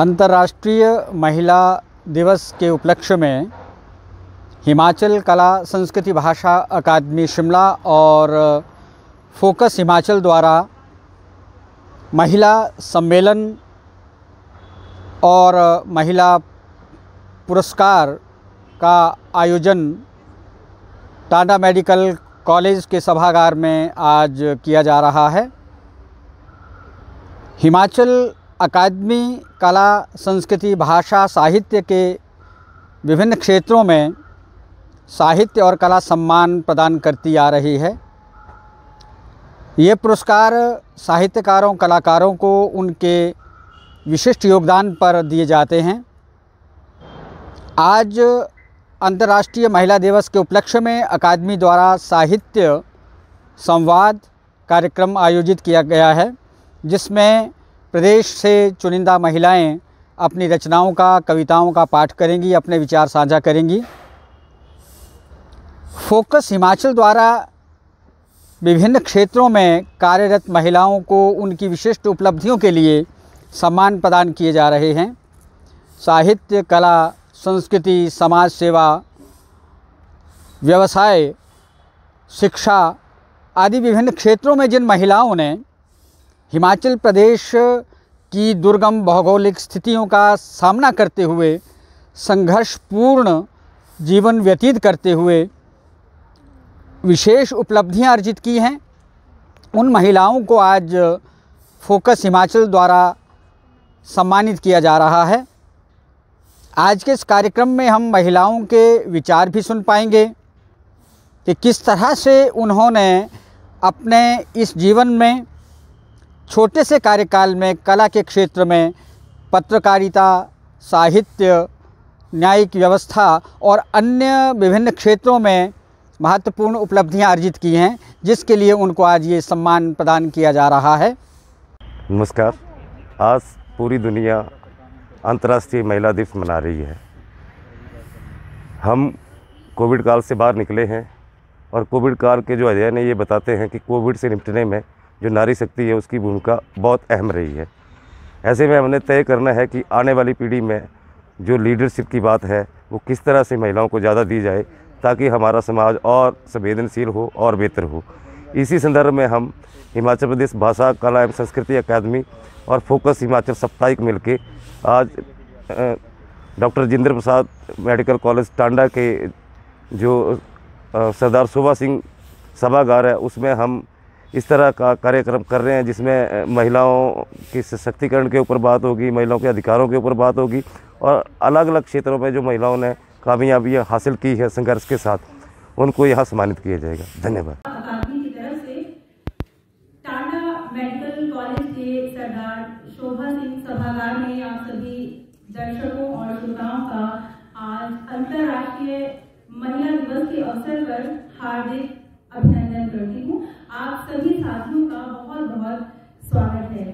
अंतर्राष्ट्रीय महिला दिवस के उपलक्ष्य में हिमाचल कला संस्कृति भाषा अकादमी शिमला और फोकस हिमाचल द्वारा महिला सम्मेलन और महिला पुरस्कार का आयोजन टांडा मेडिकल कॉलेज के सभागार में आज किया जा रहा है। हिमाचल अकादमी कला संस्कृति भाषा साहित्य के विभिन्न क्षेत्रों में साहित्य और कला सम्मान प्रदान करती आ रही है। ये पुरस्कार साहित्यकारों कलाकारों को उनके विशिष्ट योगदान पर दिए जाते हैं। आज अंतर्राष्ट्रीय महिला दिवस के उपलक्ष्य में अकादमी द्वारा साहित्य संवाद कार्यक्रम आयोजित किया गया है, जिसमें प्रदेश से चुनिंदा महिलाएं अपनी रचनाओं का कविताओं का पाठ करेंगी, अपने विचार साझा करेंगी। फोकस हिमाचल द्वारा विभिन्न क्षेत्रों में कार्यरत महिलाओं को उनकी विशिष्ट उपलब्धियों के लिए सम्मान प्रदान किए जा रहे हैं। साहित्य, कला, संस्कृति, समाज सेवा, व्यवसाय, शिक्षा आदि विभिन्न क्षेत्रों में जिन महिलाओं ने हिमाचल प्रदेश की दुर्गम भौगोलिक स्थितियों का सामना करते हुए संघर्षपूर्ण जीवन व्यतीत करते हुए विशेष उपलब्धियां अर्जित की हैं, उन महिलाओं को आज फोकस हिमाचल द्वारा सम्मानित किया जा रहा है। आज के इस कार्यक्रम में हम महिलाओं के विचार भी सुन पाएंगे कि किस तरह से उन्होंने अपने इस जीवन में छोटे से कार्यकाल में कला के क्षेत्र में पत्रकारिता, साहित्य, न्यायिक व्यवस्था और अन्य विभिन्न क्षेत्रों में महत्वपूर्ण उपलब्धियां अर्जित की हैं, जिसके लिए उनको आज ये सम्मान प्रदान किया जा रहा है। नमस्कार। आज पूरी दुनिया अंतर्राष्ट्रीय महिला दिवस मना रही है। हम कोविड काल से बाहर निकले हैं और कोविड काल के जो अध्ययन है ये बताते हैं कि कोविड से निपटने में जो नारी शक्ति है उसकी भूमिका बहुत अहम रही है। ऐसे में हमने तय करना है कि आने वाली पीढ़ी में जो लीडरशिप की बात है वो किस तरह से महिलाओं को ज़्यादा दी जाए ताकि हमारा समाज और संवेदनशील हो और बेहतर हो। इसी संदर्भ में हम हिमाचल प्रदेश भाषा कला एवं संस्कृति अकादमी और फोकस हिमाचल साप्ताहिक मिलके आज doctor Rajendra Prasad medical college Tanda के जो सरदार शोभा सिंह सभागार है उसमें हम इस तरह का कार्यक्रम कर रहे हैं, जिसमें महिलाओं के सशक्तिकरण के ऊपर बात होगी, महिलाओं के अधिकारों के ऊपर बात होगी और अलग अलग क्षेत्रों में जो महिलाओं ने कामयाबियाँ हासिल की है संघर्ष के साथ, उनको यहाँ सम्मानित किया जाएगा। धन्यवाद। अकादमी की तरफ से टांडा मेडिकल कॉलेज के सरदार शोभा सिंह सभागार में आप सभी दर्शकों और श्रोताओं का आज अंतर्राष्ट्रीय महिला दिवस के अवसर पर हार्दिक अभिनंदन करती हूँ। आप सभी साथियों का बहुत बहुत स्वागत है।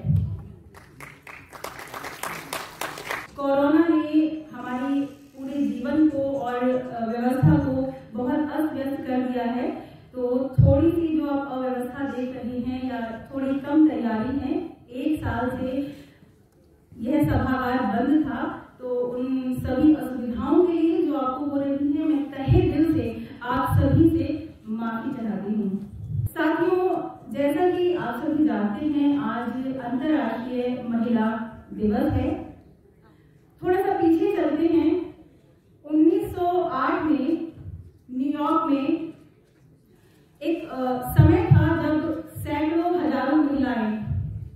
कोरोना ने हमारी पूरे जीवन को और व्यवस्था को बहुत अस्त व्यस्त कर दिया है, तो थोड़ी सी जो आप अव्यवस्था देख रही हैं या थोड़ी कम तैयारी है, 1 साल से यह सभागार बंद था, तो उन सभी असुविधाओं के लिए जो आपको हो रही है, मैं तहे दिल से आप सभी से माफी चाहती हूँ। साथियों, जैसा कि आप सभी जानते हैं, आज अंतर्राष्ट्रीय महिला दिवस है। थोड़ा सा पीछे चलते हैं। 1908 में न्यूयॉर्क में एक समय था जब सैकड़ों हजारों महिलाएं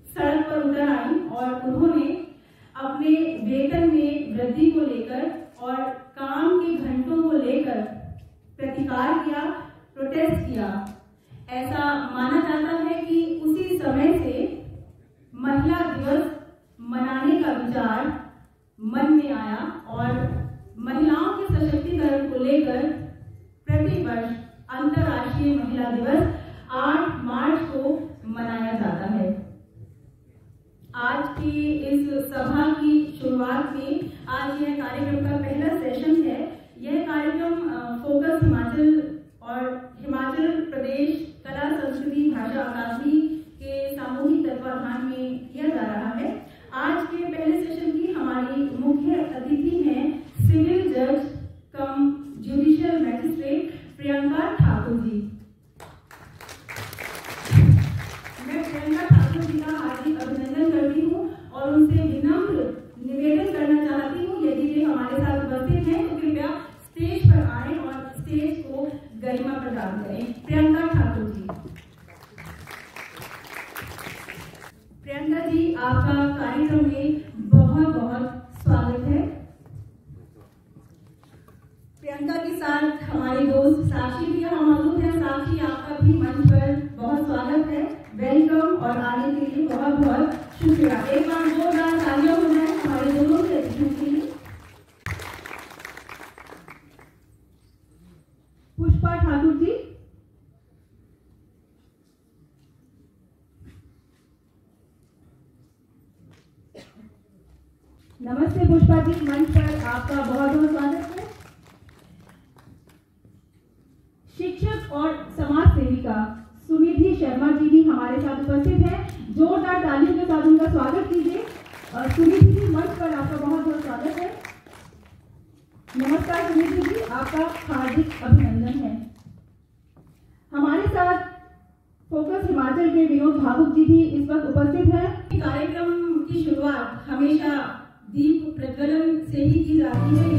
सड़क पर उतर आई और उन्होंने अपने वेतन में वृद्धि को लेकर और काम के घंटों को लेकर प्रतिकार किया, प्रोटेस्ट किया। ऐसा माना जाता है कि उसी समय से महिला दिवस मनाने का विचार मन में आया और महिलाओं के सशक्तिकरण को लेकर प्रतिवर्ष अंतर्राष्ट्रीय महिला दिवस 8 मार्च को मनाया जाता है। आज की इस सभा की शुरुआत में आज यह कार्यक्रम का पहला सेशन है। यह कार्यक्रम फोकस हिमाचल और हिमाचल प्रदेश कला संस्कृति भाषा अकादमी के सामूहिक तत्वाधान में किया जा रहा है। आज के पहले सेशन की हमारी नमस्ते पुष्पा जी, मंच पर आपका बहुत बहुत स्वागत है। शिक्षक और समाज सेविका सुनिधि शर्मा जी भी हमारे साथ उपस्थित हैं। जोरदार तालियों के साथ उनका स्वागत कीजिए। सुनिधि जी, मंच पर आपका बहुत बहुत स्वागत है। नमस्कार सुनिधि जी, आपका हार्दिक अभिनंदन है। हमारे साथ फोकस हिमाचल के विनोद भावुक जी भी इस वक्त उपस्थित हैं। कार्यक्रम की शुरुआत हमेशा दीप प्रज्वलन से ही की जाती है।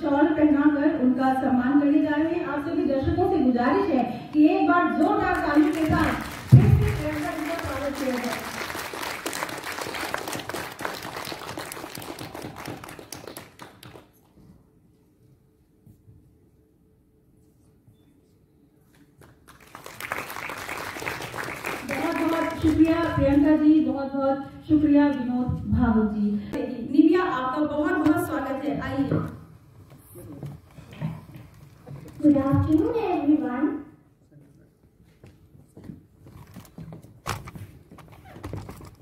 शॉल पहनाकर उनका सम्मान करने जा रहे हैं। आप सभी दर्शकों से गुजारिश है कि एक बार जोरदार तालियों के साथ फिर से प्रियंका जी का स्वागत किया जाए। बहुत बहुत शुक्रिया प्रियंका जी, बहुत बहुत शुक्रिया विनोद भावुक जी। निविया, आपका बहुत बहुत स्वागत है। आइए। Good afternoon, everyone.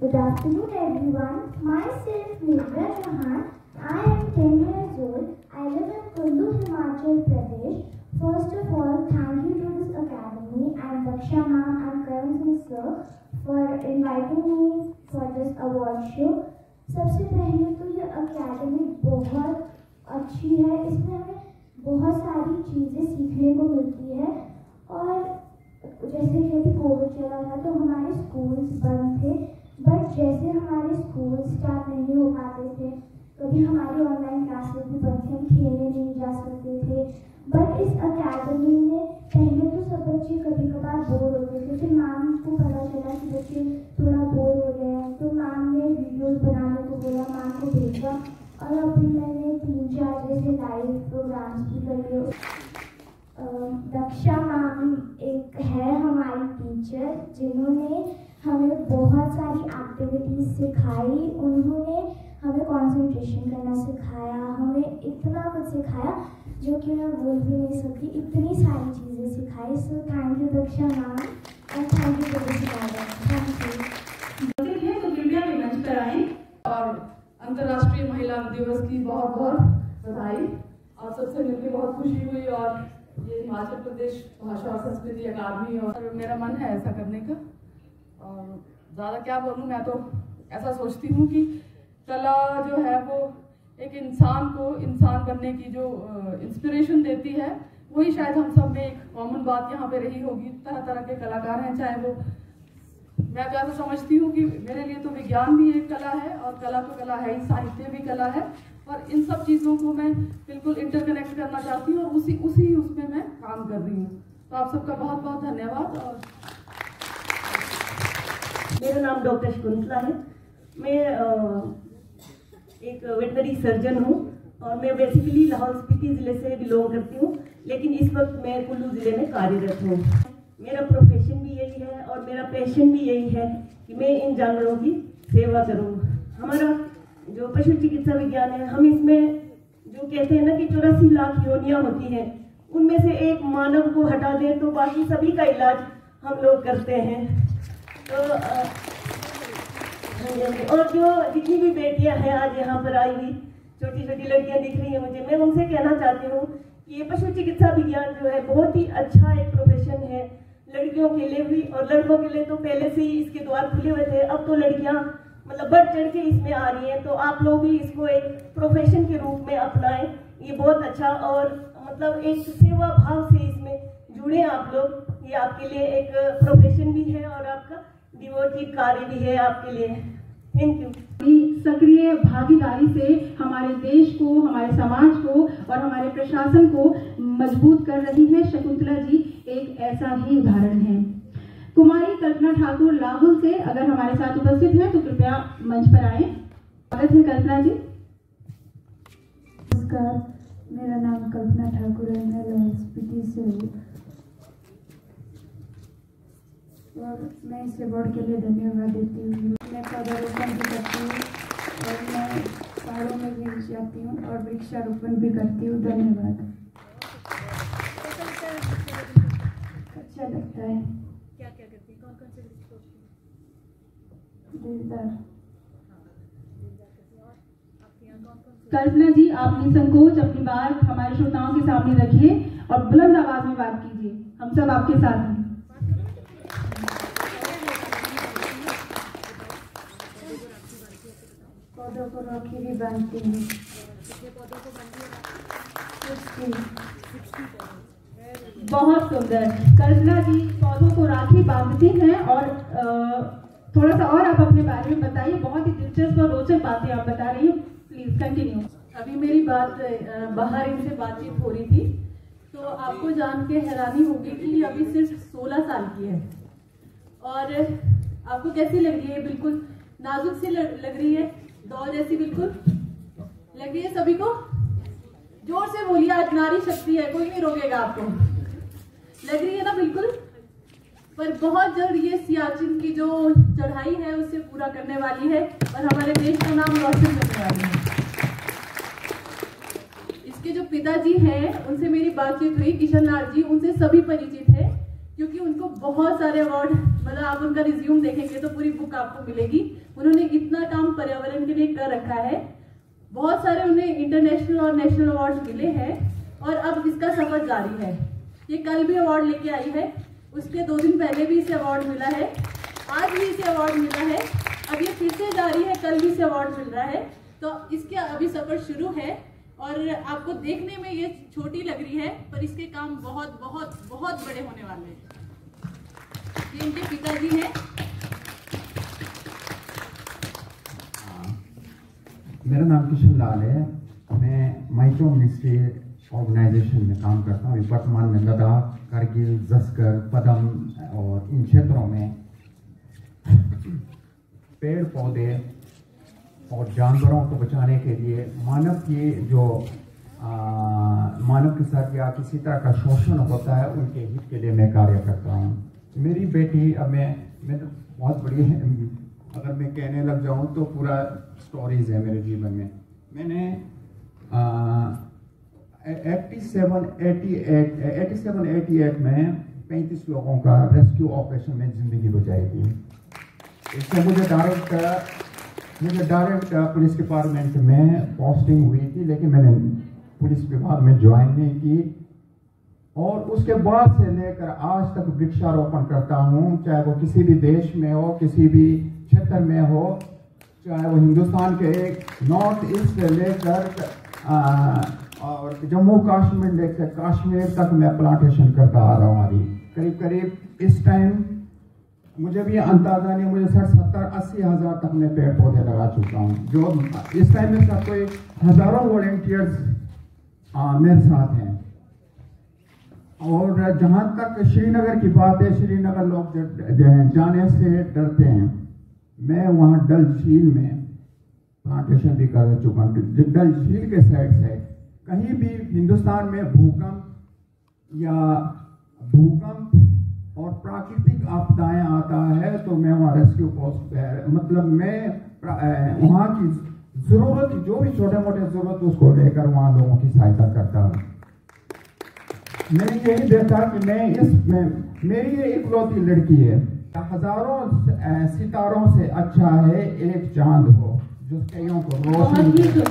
Good afternoon, everyone. Myself, Nivya Chauhan. I am 10 years old. I live in Kullu, Himachal Pradesh. First of all, thank you to this academy and Daksha ma'am and Karan Singh sir for inviting me for this award show. सबसे पहले तो ये academy बहुत अच्छी है। इसमें हमें बहुत सारी चीज़ें सीखने को मिलती है। और जैसे कि अभी कोविड चला था तो हमारे स्कूल्स बंद थे, बट जैसे हमारे स्कूल स्टार्ट नहीं हो पाते थे, कभी हमारी ऑनलाइन क्लासेस भी बंद थी, हम खेलने नहीं जा सकते थे। बट इस अकेडमी में पहले तो सब बच्चे कभी कभार बोर होते थे, फिर मैम को पता चला कि बच्चे थोड़ा बोर हो रहे हैं तो मैम ने वीडियोस बनाने को बोला, मैम को भेजा और अभी मैंने 3-4 जैसे लाइव प्रोग्राम्स भी करे। दक्षा मैम एक है हमारी टीचर जिन्होंने हमें बहुत सारी एक्टिविटीज़ सिखाई। उन्होंने हमें कंसंट्रेशन करना सिखाया, हमें इतना कुछ सिखाया जो कि मैं बोल भी नहीं सकती, इतनी सारी चीज़ें सिखाई। So thank you Daksha ma'am and thank you for this guidance. Thank you. तो कृपया वे मंच पर आएं। और अंतर्राष्ट्रीय महिला दिवस की बहुत बहुत बधाई। आप सबसे मिलकर बहुत खुशी हुई और ये हिमाचल प्रदेश भाषा और संस्कृति अकादमी और मेरा मन है ऐसा करने का। और ज़्यादा क्या बोलूँ, मैं तो ऐसा सोचती हूँ कि कला जो है वो एक इंसान को इंसान बनने की जो इंस्पिरेशन देती है, वही शायद हम सब में एक कॉमन बात यहाँ पे रही होगी। तरह तरह के कलाकार हैं, चाहे वो, मैं तो ऐसा समझती हूँ कि मेरे लिए तो विज्ञान भी एक कला है और कला तो कला है ही, साहित्य भी कला है। और इन सब चीज़ों को मैं बिल्कुल इंटरकनेक्ट करना चाहती हूँ और उसी उसमें मैं काम कर रही हूँ। तो आप सबका बहुत बहुत धन्यवाद। और मेरा नाम डॉक्टर शकुंतला है। मैं वेटनरी सर्जन हूँ और मैं बेसिकली लाहौल स्पीति ज़िले से बिलोंग करती हूँ, लेकिन इस वक्त मैं कुल्लू ज़िले में कार्यरत हूँ। मेरा प्रोफेशन भी यही है और मेरा पैशन भी यही है कि मैं इन जानवरों की सेवा करूँ। हमारा जो पशु चिकित्सा विज्ञान है, हम इसमें जो कहते हैं ना कि 84 लाख योनियाँ होती हैं, उनमें से एक मानव को हटा दें तो बाकी सभी का इलाज हम लोग करते हैं। तो और जो जितनी भी बेटियां हैं आज यहाँ पर आई हुई, छोटी छोटी लड़कियां दिख रही हैं मुझे, मैं उनसे कहना चाहती हूँ कि ये पशु चिकित्सा विज्ञान जो है बहुत ही अच्छा एक प्रोफेशन है लड़कियों के लिए भी, और लड़कों के लिए तो पहले से ही इसके द्वार खुले हुए थे, अब तो लड़कियां मतलब बढ़ चढ़ के इसमें आ रही हैं। तो आप लोग भी इसको एक प्रोफेशन के रूप में अपनाएं, ये बहुत अच्छा और मतलब एक सेवा भाव से इसमें जुड़े आप लोग। ये आपके लिए एक प्रोफेशन भी है और आपका डिवोटिव कार्य भी है आपके लिए। Thank you. सक्रिय भागीदारी से हमारे देश को, हमारे समाज को और हमारे प्रशासन को मजबूत कर रही है। शकुंतला जी एक ऐसा ही उदाहरण है। कुमारी कल्पना ठाकुर लाहौल से अगर हमारे साथ उपस्थित हैं तो कृपया मंच पर आए। स्वागत है कल्पना जी। नमस्कार, मेरा नाम कल्पना ठाकुर है, मैं लाहौल स्पीति से हूँ और मैं इस अवार्ड के लिए धन्यवाद देती हूँ। मैं पौधारोपण भी करती हूँ और मैं पहाड़ों में भी जाती हूँ और वृक्षारोपण भी करती हूँ। धन्यवाद। अच्छा लगता है। क्या क्या करती हैं? कौन कौन से देवदार। कल्पना जी आप निसंकोच अपनी बात हमारे श्रोताओं के सामने रखिए और बुलंद आवाज में बात कीजिए, हम सब आपके साथ हैं। पौधों को राखी भी बांधती हूँ। बहुत सुंदर। कल्पना जी पौधों को राखी बांधती हैं और थोड़ा सा और आप अपने बारे में बताइए। बहुत ही दिलचस्प और रोचक बातें आप बता रही हैं, प्लीज कंटिन्यू। अभी मेरी बात बाहर इनसे बातचीत हो रही थी तो आपको जान के हैरानी होगी कि अभी सिर्फ 16 साल की है। और आपको कैसी लग रही है? बिल्कुल नाजुक सी लग रही है, डॉल जैसी बिल्कुल लग रही है। सभी को जोर से बोलिए, आज नारी शक्ति है, कोई नहीं रोकेगा आपको। लग रही है ना बिल्कुल। पर बहुत जल्द ये सियाचिन की जो चढ़ाई है उससे पूरा करने वाली है और हमारे देश का नाम रोशन करने वाली है। इसके जो पिताजी हैं उनसे मेरी बातचीत हुई, किशन लाल जी, उनसे सभी परिचित है क्योंकि उनको बहुत सारे अवार्ड, मतलब आप उनका रिज्यूम देखेंगे तो पूरी बुक आपको मिलेगी। उन्होंने इतना काम पर्यावरण के लिए कर रखा है, बहुत सारे उन्हें इंटरनेशनल और नेशनल अवार्ड मिले हैं और अब इसका सफर जारी है। ये कल भी अवार्ड लेके आई है, उसके 2 दिन पहले भी इसे अवार्ड मिला है, आज भी इसे अवार्ड मिला है, अब ये फिर से जारी है, कल भी इसे अवार्ड मिल रहा है। तो इसके अभी सफर शुरू है और आपको देखने में ये छोटी लग रही है पर इसके काम बहुत बहुत बहुत बड़े होने वाले हैं। ये इनके पिताजी हैं। मेरा नाम किशन लाल है, मैं माइक्रो मिनिस्ट्री ऑर्गेनाइजेशन में काम करता हूँ। वर्तमान में लद्दाख, कारगिल, जस्कर, पदम और इन क्षेत्रों में पेड़ पौधे और जानवरों को बचाने के लिए मानव के साथ या किसी तरह का शोषण होता है उनके हित के लिए मैं कार्य करता हूँ। मेरी बेटी, अब मैं तो बहुत बड़ी है, अगर मैं कहने लग जाऊँ तो पूरा स्टोरीज है मेरे जीवन में। मैंने 87-88 में 35 लोगों का रेस्क्यू ऑपरेशन में ज़िंदगी बचाई थी। इससे मुझे डायरेक्ट पुलिस डिपार्टमेंट में पोस्टिंग हुई थी, लेकिन मैंने पुलिस विभाग में ज्वाइन नहीं की और उसके बाद से लेकर आज तक वृक्षारोपण करता हूँ, चाहे वो किसी भी देश में हो, किसी भी क्षेत्र में हो, चाहे वो हिंदुस्तान के एक नॉर्थ ईस्ट से लेकर और जम्मू कश्मीर लेकर कश्मीर तक मैं प्लांटेशन करता आ रहा हूँ। अभी करीब इस टाइम मुझे भी अंदाजा नहीं, मुझे 60-70-80 हज़ार तक मैं पेड़ पौधे लगा चुका हूँ। जो इस टाइम में सबको हज़ारों वॉलंटियर्स मेरे साथ हैं। और जहाँ तक श्रीनगर की बात है, श्रीनगर लोग जाने से डरते हैं। मैं वहाँ डल झील में प्लांटेशन भी कर चुका हूँ। डल झील के साइड से कहीं भी हिंदुस्तान में भूकंप और प्राकृतिक आपदाएं आता है तो मैं वहाँ रेस्क्यू पोस्ट पे, मतलब मैं वहाँ की जरूरत, जो भी छोटे मोटे जरूरत उसको लेकर वहाँ लोगों की सहायता करता हूँ। मैंने यही देखा कि मेरी ये इकलौती लड़की है, हजारों सितारों से अच्छा है एक चांद हो जो कईयों को रोशनी दे।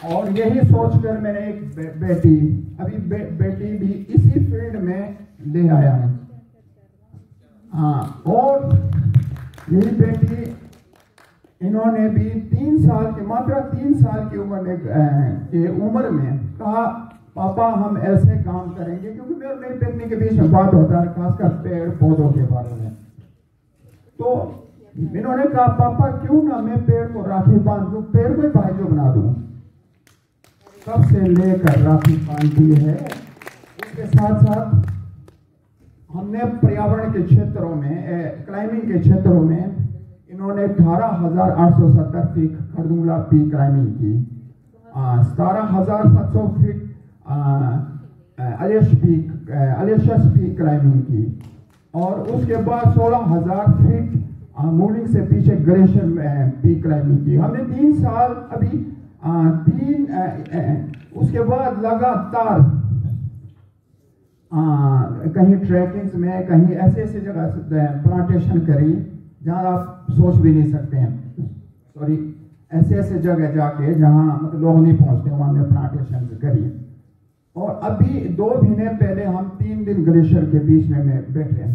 और यही सोचकर मैंने एक बेटी भी इसी फील्ड में ले आया है। हाँ, और यही बेटी इन्होंने भी 3 साल की उम्र में कहा पापा हम ऐसे काम करेंगे, क्योंकि मेरी पत्नी के बीच में बात होता है खासकर पेड़ पौधों के बारे में। तो इन्होंने कहा पापा क्यों ना मैं पेड़ को राखी बांध दूं, पेड़ को भाइयों बना दूं। तब से लेकर राखी बांधती है। उसके साथ साथ हमने पर्यावरण के क्षेत्रों में, क्लाइंबिंग के क्षेत्रों में इन्होंने 18,870 फीट खरदुंगला पीक क्लाइंबिंग की, 17,700 फीट अलियस पीक क्लाइंबिंग की, और उसके बाद 16,000 फीट मूलिंग से पीछे ग्लेशियर पीक क्लाइंबिंग की। हमने 3 साल अभी उसके बाद लगातार कहीं ट्रैकिंग्स में, कहीं ऐसे जगह प्लांटेशन करी जहाँ आप सोच भी नहीं सकते हैं, ऐसे जगह जाके जहाँ मतलब लोग नहीं पहुँचते, वहाँ हमने प्लांटेशन करी। और अभी 2 महीने पहले हम 3 दिन ग्लेशियर के बीच में बैठे,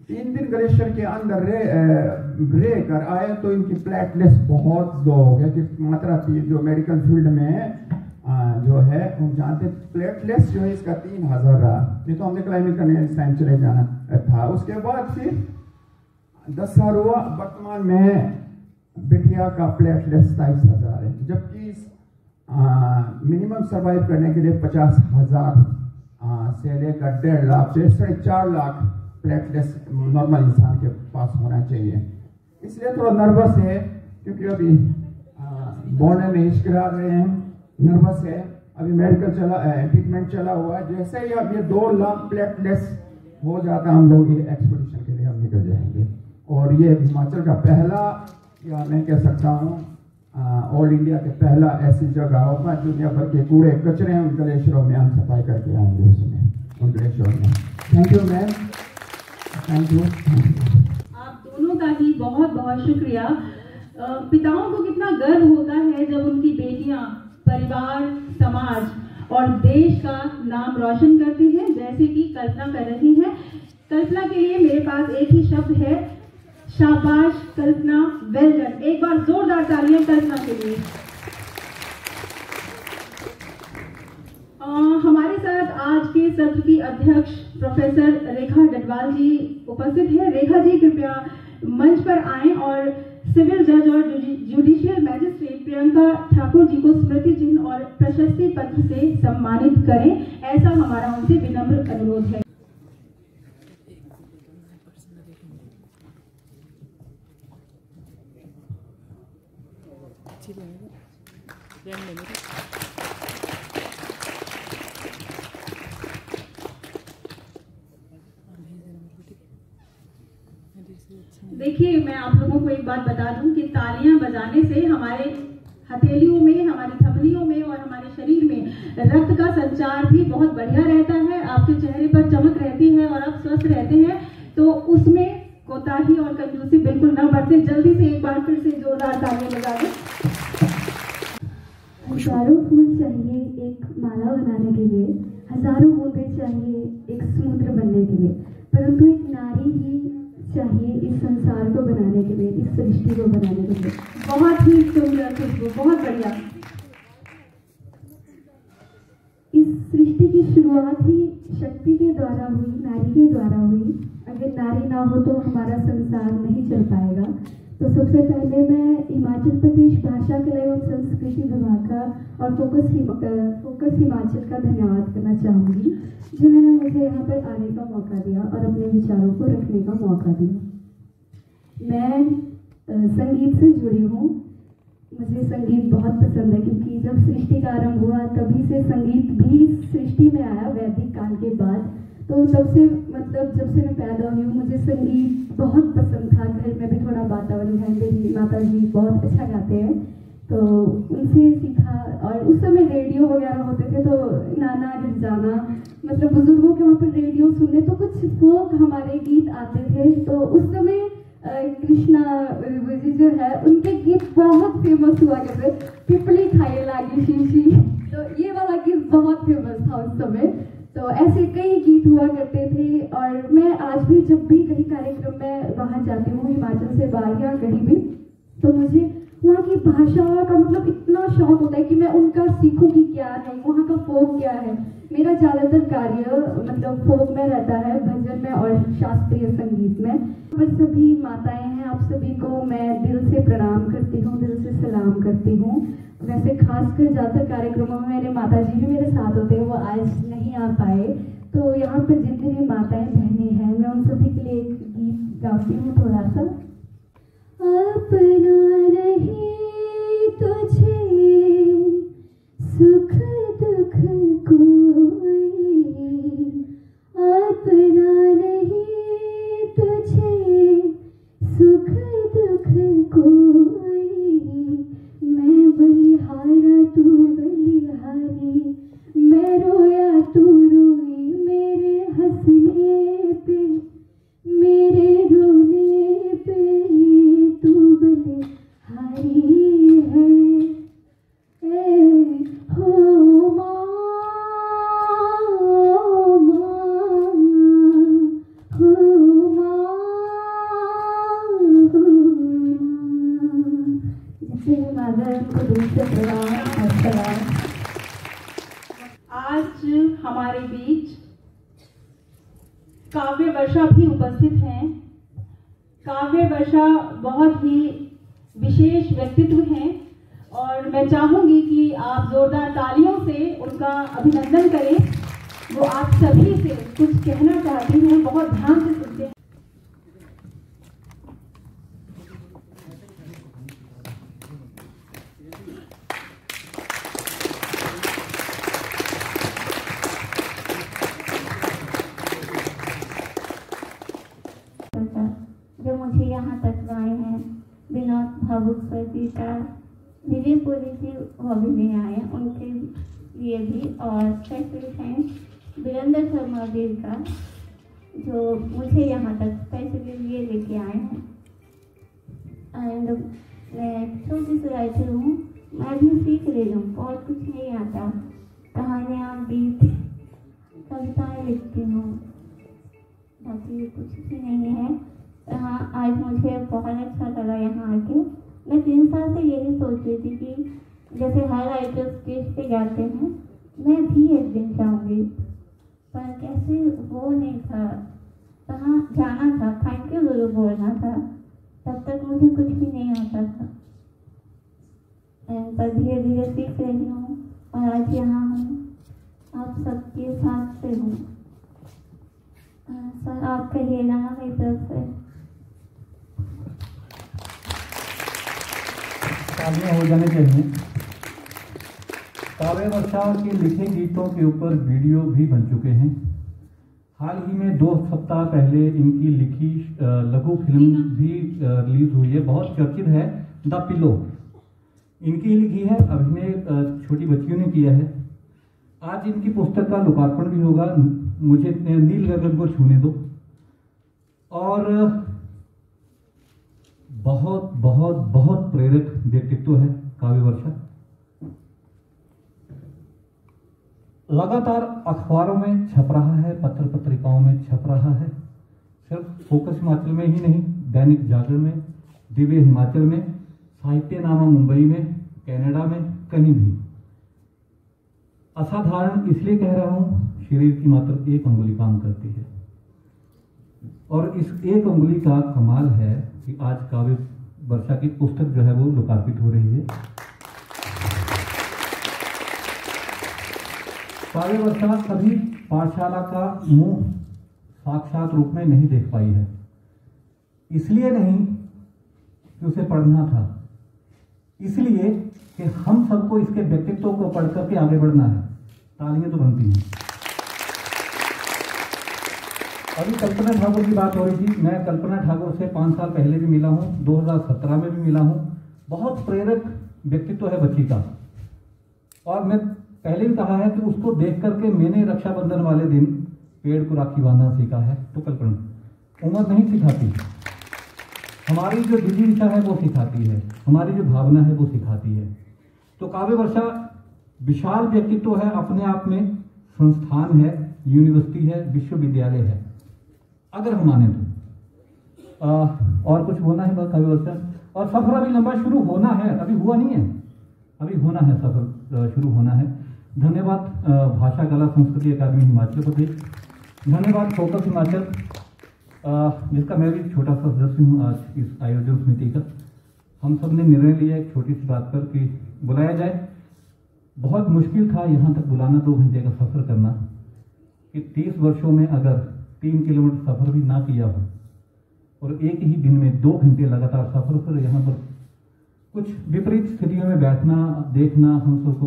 3 दिन ग्लेशियर के अंदर रह कर आए तो इनकी प्लेटलेट्स बहुत लो हो गया, कि मात्रा थी जो मेडिकल फील्ड में जो है हम जानते, प्लेटलेट्स जो है इसका 3,000 रहा, नहीं तो हमने क्लाइंबिंग करने इस टाइम चले जाना था। उसके बाद फिर 10 साल हुआ, वर्तमान में बिटिया का प्लेटलेट्स 27,000 है, जबकि मिनिमम सर्वाइव करने के लिए 50,000 से लेकर 1.5 लाख से 4.5 लाख प्लेटलेट्स नॉर्मल इंसान के पास होना चाहिए। इसलिए थोड़ा नर्वस है, क्योंकि अभी बोर्ड में इश्क करा रहे हैं, नर्वस है। अभी मेडिकल ट्रीटमेंट चला हुआ है। जैसे ही अब ये 2 लाख प्लेटलेट्स हो जाता है, हम लोग ये एक्सपीडिशन के लिए हम निकल जाएंगे। और ये हिमाचल का पहला, या मैं कह सकता हूँ ऑल इंडिया के पहला ऐसी जगह होगा दुनिया भर के कूड़े कचरे हैं उन ग्लेशियरों में हम सफाई करके आएंगे उसमें, उन ग्लेशियरों में। Thank you ma'am, thank you. आप दोनों का ही बहुत बहुत शुक्रिया। पिताओं को कितना गर्व होता है जब उनकी बेटियां परिवार, समाज और देश का नाम रोशन करती हैं, जैसे कि कल्पना कर रही हैं। कल्पना के लिए मेरे पास एक ही शब्द है, शाबाश कल्पना, वेल डन। एक बार जोरदार तालियां कल्पना के लिए। हमारे साथ आज के सत्र की अध्यक्ष प्रोफेसर रेखा डडवाल जी उपस्थित है। रेखा जी कृपया मंच पर आएं और सिविल जज और जुडिशियल मैजिस्ट्रेट प्रियंका ठाकुर जी को स्मृति चिन्ह और प्रशस्ति पत्र से सम्मानित करें, ऐसा हमारा उनसे विनम्र अनुरोध है। देखिए, मैं आप लोगों को एक बात बता दूं कि तालियां बजाने से हमारे हथेलियों में, हमारी धमनियों में और हमारे शरीर में रक्त का संचार भी बहुत बढ़िया रहता है। आपके चेहरे पर चमक रहती है और आप स्वस्थ रहते हैं, तो उसमें कोताही और कंजूसी बिल्कुल न बरतें। जल्दी से एक बार फिर से जोरदार तालियां बजा दें। हजारों फूल चाहिए एक माला बनाने के लिए, हजारों बूंदें चाहिए एक समुद्र बनने के लिए, परंतु एक नारी ही चाहिए इस संसार को बनाने के लिए, इस सृष्टि को बनाने के लिए। बहुत ही सुंदर खुशबू, बहुत बढ़िया। इस सृष्टि की शुरुआत ही शक्ति के द्वारा हुई, नारी के द्वारा हुई। अगर नारी ना हो तो हमारा संसार नहीं चल पाएगा। तो सबसे पहले मैं हिमाचल प्रदेश भाषा कला एवं संस्कृति विभाग का और फोकस हिमाचल का धन्यवाद करना चाहूँगी, जिन्होंने मुझे यहाँ पर आने का मौका दिया और अपने विचारों को रखने का मौका दिया। मैं संगीत से जुड़ी हूँ। मुझे संगीत बहुत पसंद है क्योंकि जब सृष्टि का आरंभ हुआ तभी से संगीत भी सृष्टि में आया, वैदिक काल के बाद। तो तब से मतलब जब से मैं पैदा हुई हूँ मुझे संगीत बहुत पसंद था। घर में भी थोड़ा वातावरण है, मेरी माता जी बहुत अच्छा गाते हैं तो उनसे सीखा। और उस समय रेडियो वगैरह होते थे तो नाना घर जाना, मतलब बुजुर्गों के वहाँ पर रेडियो सुनने, तो कुछ फोक हमारे गीत आते थे। तो उस समय कृष्णा जी जो है उनके गीत बहुत फेमस हुआ करते, पिपली खाए लागी शीशी, तो ये वाला गीत बहुत फेमस था उस समय। तो ऐसे कई गीत हुआ करते थे। और मैं आज भी जब भी कहीं कार्यक्रम में बाहर जाती हूँ, हिमाचल से बाहर या कहीं भी, तो मुझे वहाँ की भाषा का मतलब इतना शौक होता है कि मैं उनका सीखूं कि क्या है, वहाँ का फोक क्या है। मेरा ज़्यादातर कार्य मतलब फोक में रहता है, भजन में और शास्त्रीय संगीत में। पर सभी माताएं हैं, आप सभी को मैं दिल से प्रणाम करती हूँ, दिल से सलाम करती हूँ। वैसे खासकर ज़्यादातर कार्यक्रमों में मेरे माता जी भी मेरे साथ होते हैं, वो आज नहीं आ पाए। तो यहाँ पर जितनी भी माताएं बहनें हैं मैं उन सभी के लिए एक गीत गाती हूँ थोड़ा सा। अपना नहीं तुझे सुख दुख कोई, अपना नहीं तुझे सुख दुख कोई, मैं बलिहारा तू बलिहारी, मैं रोया तू रोई, मेरे हंसने पे मेरे रोने पे तू बलिहारी है। हो माँ, हो माँ, हो माँ। जिसे माता को दिल से प्रणाम। आज हमारे बीच काव्य वर्षा भी उपस्थित हैं। काव्य वर्षा बहुत ही विशेष व्यक्तित्व हैं और मैं चाहूंगी कि आप जोरदार तालियों से उनका अभिनंदन करें। वो आप सभी से कुछ कहना चाहती हैं, बहुत ध्यान से सुनते हैं। जो मुझे यहाँ तक लाए हैं, विनोद भावुक सर जी का, विजय पुरी जी हॉबी में आए उनके लिए भी, और स्पेशल थैंक्स वीरेंद्र शर्मा जी का जो मुझे यहाँ तक स्पेशली लिए लेके आए हैं। एंड मैं छोटी सी राइटर हूँ, मैं भी सीख रही हूँ, बहुत कुछ नहीं आता, कहानियाँ गीत कविताएँ लिखती हूँ, बाकी कुछ भी नहीं है। हाँ, आज मुझे बहुत अच्छा लगा यहाँ आके। मैं 3 साल से यही सोच रही थी कि जैसे हर राइटर स्टेज पे जाते हैं मैं भी एक दिन जाऊँगी, पर कैसे वो नहीं था, कहाँ जाना था, थैंक यू जरूर बोलना था, तब तक मुझे कुछ भी नहीं आता था। पर धीरे धीरे सीख रही हूँ और आज यहाँ हूँ, आप सबके साथ से हूँ। सर आप कहिएगा ना मेरी तरफ से। तालियां हो जाने चाहिए। काव्य वर्षा के लिखे गीतों के ऊपर वीडियो भी बन चुके हैं। हाल ही में 2 सप्ताह पहले इनकी लिखी लघु फिल्म भी रिलीज हुई है, बहुत चर्चित है, द पिलो। इनकी लिखी है, अभिनय छोटी बच्चियों ने किया है। आज इनकी पुस्तक का लोकार्पण भी होगा, मुझे नील गगन को छूने दो। और बहुत बहुत बहुत प्रेरक व्यक्तित्व है काव्य वर्षा। लगातार अखबारों में छप रहा है, पत्र पत्रिकाओं में छप रहा है, सिर्फ फोकस हिमाचल में ही नहीं, दैनिक जागरण में, दिव्य हिमाचल में, साहित्यनामा मुंबई में, कनाडा में, कहीं भी। असाधारण इसलिए कह रहा हूं, शरीर की मात्र 1 अंगुली काम करती है, और इस 1 अंगुली का कमाल है कि आज काव्य वर्षा की पुस्तक जो है वो लोकार्पित हो रही है। काव्य वर्षा कभी पाठशाला का मुंह साक्षात रूप में नहीं देख पाई है। इसलिए नहीं कि उसे पढ़ना था, इसलिए कि हम सबको इसके व्यक्तित्व को पढ़ करके आगे बढ़ना है। तालियां तो बनती हैं। अभी कल्पना ठाकुर की बात हो रही थी। मैं कल्पना ठाकुर से 5 साल पहले भी मिला हूँ, 2017 में भी मिला हूँ। बहुत प्रेरक व्यक्तित्व है बच्ची का, और मैं पहले भी कहा है कि उसको देख करके मैंने रक्षाबंधन वाले दिन पेड़ को राखी बांधना सीखा है। तो कल्पना उम्र नहीं सिखाती, हमारी जो दिव्य दिशा है वो सिखाती है, हमारी जो भावना है वो सिखाती है। तो काव्य वर्षा विशाल व्यक्तित्व है, अपने आप में संस्थान है, यूनिवर्सिटी है, विश्वविद्यालय है, अगर हम माने तो। और कुछ होना है काव्य वर्षा, और सफर अभी लंबा शुरू होना है, अभी हुआ नहीं है, अभी होना है, सफर शुरू होना है। धन्यवाद भाषा कला संस्कृति अकादमी हिमाचल प्रदेश, धन्यवाद फोकस हिमाचल, जिसका मैं भी छोटा सा सदस्य हूँ आज इस आयोजन समिति का। हम सब ने निर्णय लिया एक छोटी सी बात पर कि बुलाया जाए। बहुत मुश्किल था यहाँ तक बुलाना, 2 घंटे का सफ़र करना, कि 30 वर्षों में अगर 3 किलोमीटर सफ़र भी ना किया हो और एक ही दिन में 2 घंटे लगातार सफ़र कर यहाँ पर कुछ विपरीत स्थितियों में बैठना, देखना हम सबको।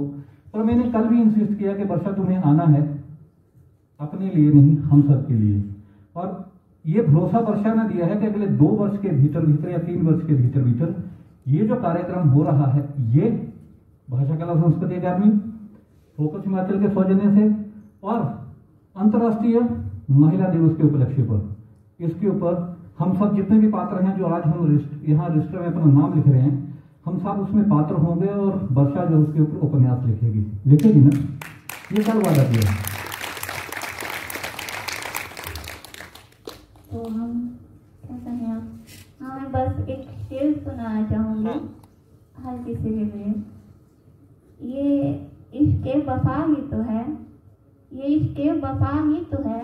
पर मैंने कल भी इंसिस्ट किया कि वर्षा तुम्हें आना है, अपने लिए नहीं, हम सब के लिए। और ये भरोसा वर्षा ने दिया है कि अगले 2 वर्ष के भीतर या 3 वर्ष के भीतर ये जो कार्यक्रम हो रहा है, ये भाषा कला संस्कृति अकादमी, फोकस हिमाचल के सौजन्य से और अंतर्राष्ट्रीय महिला दिवस के उपलक्ष्य पर, इसके ऊपर हम सब जितने भी पात्र हैं, जो आज हम यहाँ रजिस्टर में अपना नाम लिख रहे हैं, हम सब उसमें पात्र होंगे और वर्षा जो उसके ऊपर उपन्यास लिखेगी ना, ये कल वादा किया। तो हम क्या कहें आप, हाँ मैं बस एक शेर सुनाना चाहूँगी हर किसी के लिए। ये इश्क़ वफा ही तो है, ये इश्क़ वफा ही तो है,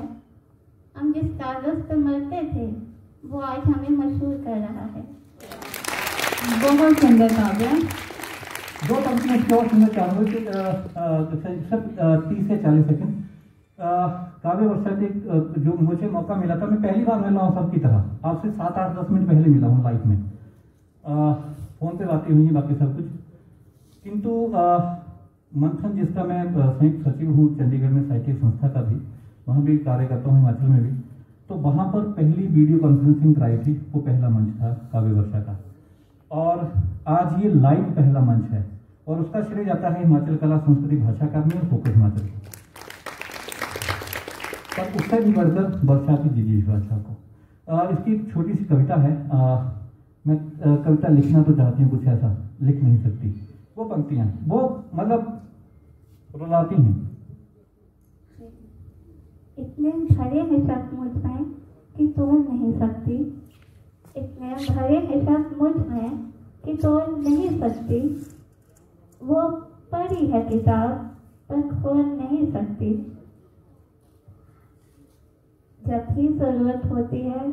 हम जिस कागज़ पे मरते थे वो आज हमें मशहूर कर रहा है। बहुत सुंदर काव्य। 2 पंक्तियाँ और सुनना चाहूँगी कि सब 30 से 40 सेकंड। काव्य वर्षा के जो मुझे मौका मिला था, मैं पहली बार मिला हूँ सबकी तरह, आपसे 7-8-10 मिनट पहले मिला हूँ लाइव में। फ़ोन पे बातें हुई बाकी सब कुछ, किंतु मंथन जिसका मैं संयुक्त सचिव हूँ चंडीगढ़ में साहित्यिक संस्था का भी, वहाँ भी कार्य करता हूँ, हिमाचल में भी, तो वहाँ पर पहली वीडियो कॉन्फ्रेंसिंग कराई थी, वो पहला मंच था काव्य वर्षा का। और आज ये लाइव पहला मंच है, और उसका श्रेय जाता है हिमाचल कला संस्कृति भाषा अकादमी और फोकस हिमाचल को। पर उससे भी बढ़कर वर्षा की जिजीश भाषा को। इसकी छोटी सी कविता है, मैं कविता लिखना तो चाहती हूँ, कुछ ऐसा लिख नहीं सकती। वो पंक्तियाँ वो मतलब रुलाती हैं। इतने भरे हैं शब्द मुझ में कि तोड़ नहीं सकती, इतने भरे हैं शब्द मुझ में कि तोड़ नहीं सकती, वो पढ़ी है किताब पर खोल नहीं सकती। जब भी ज़रूरत होती है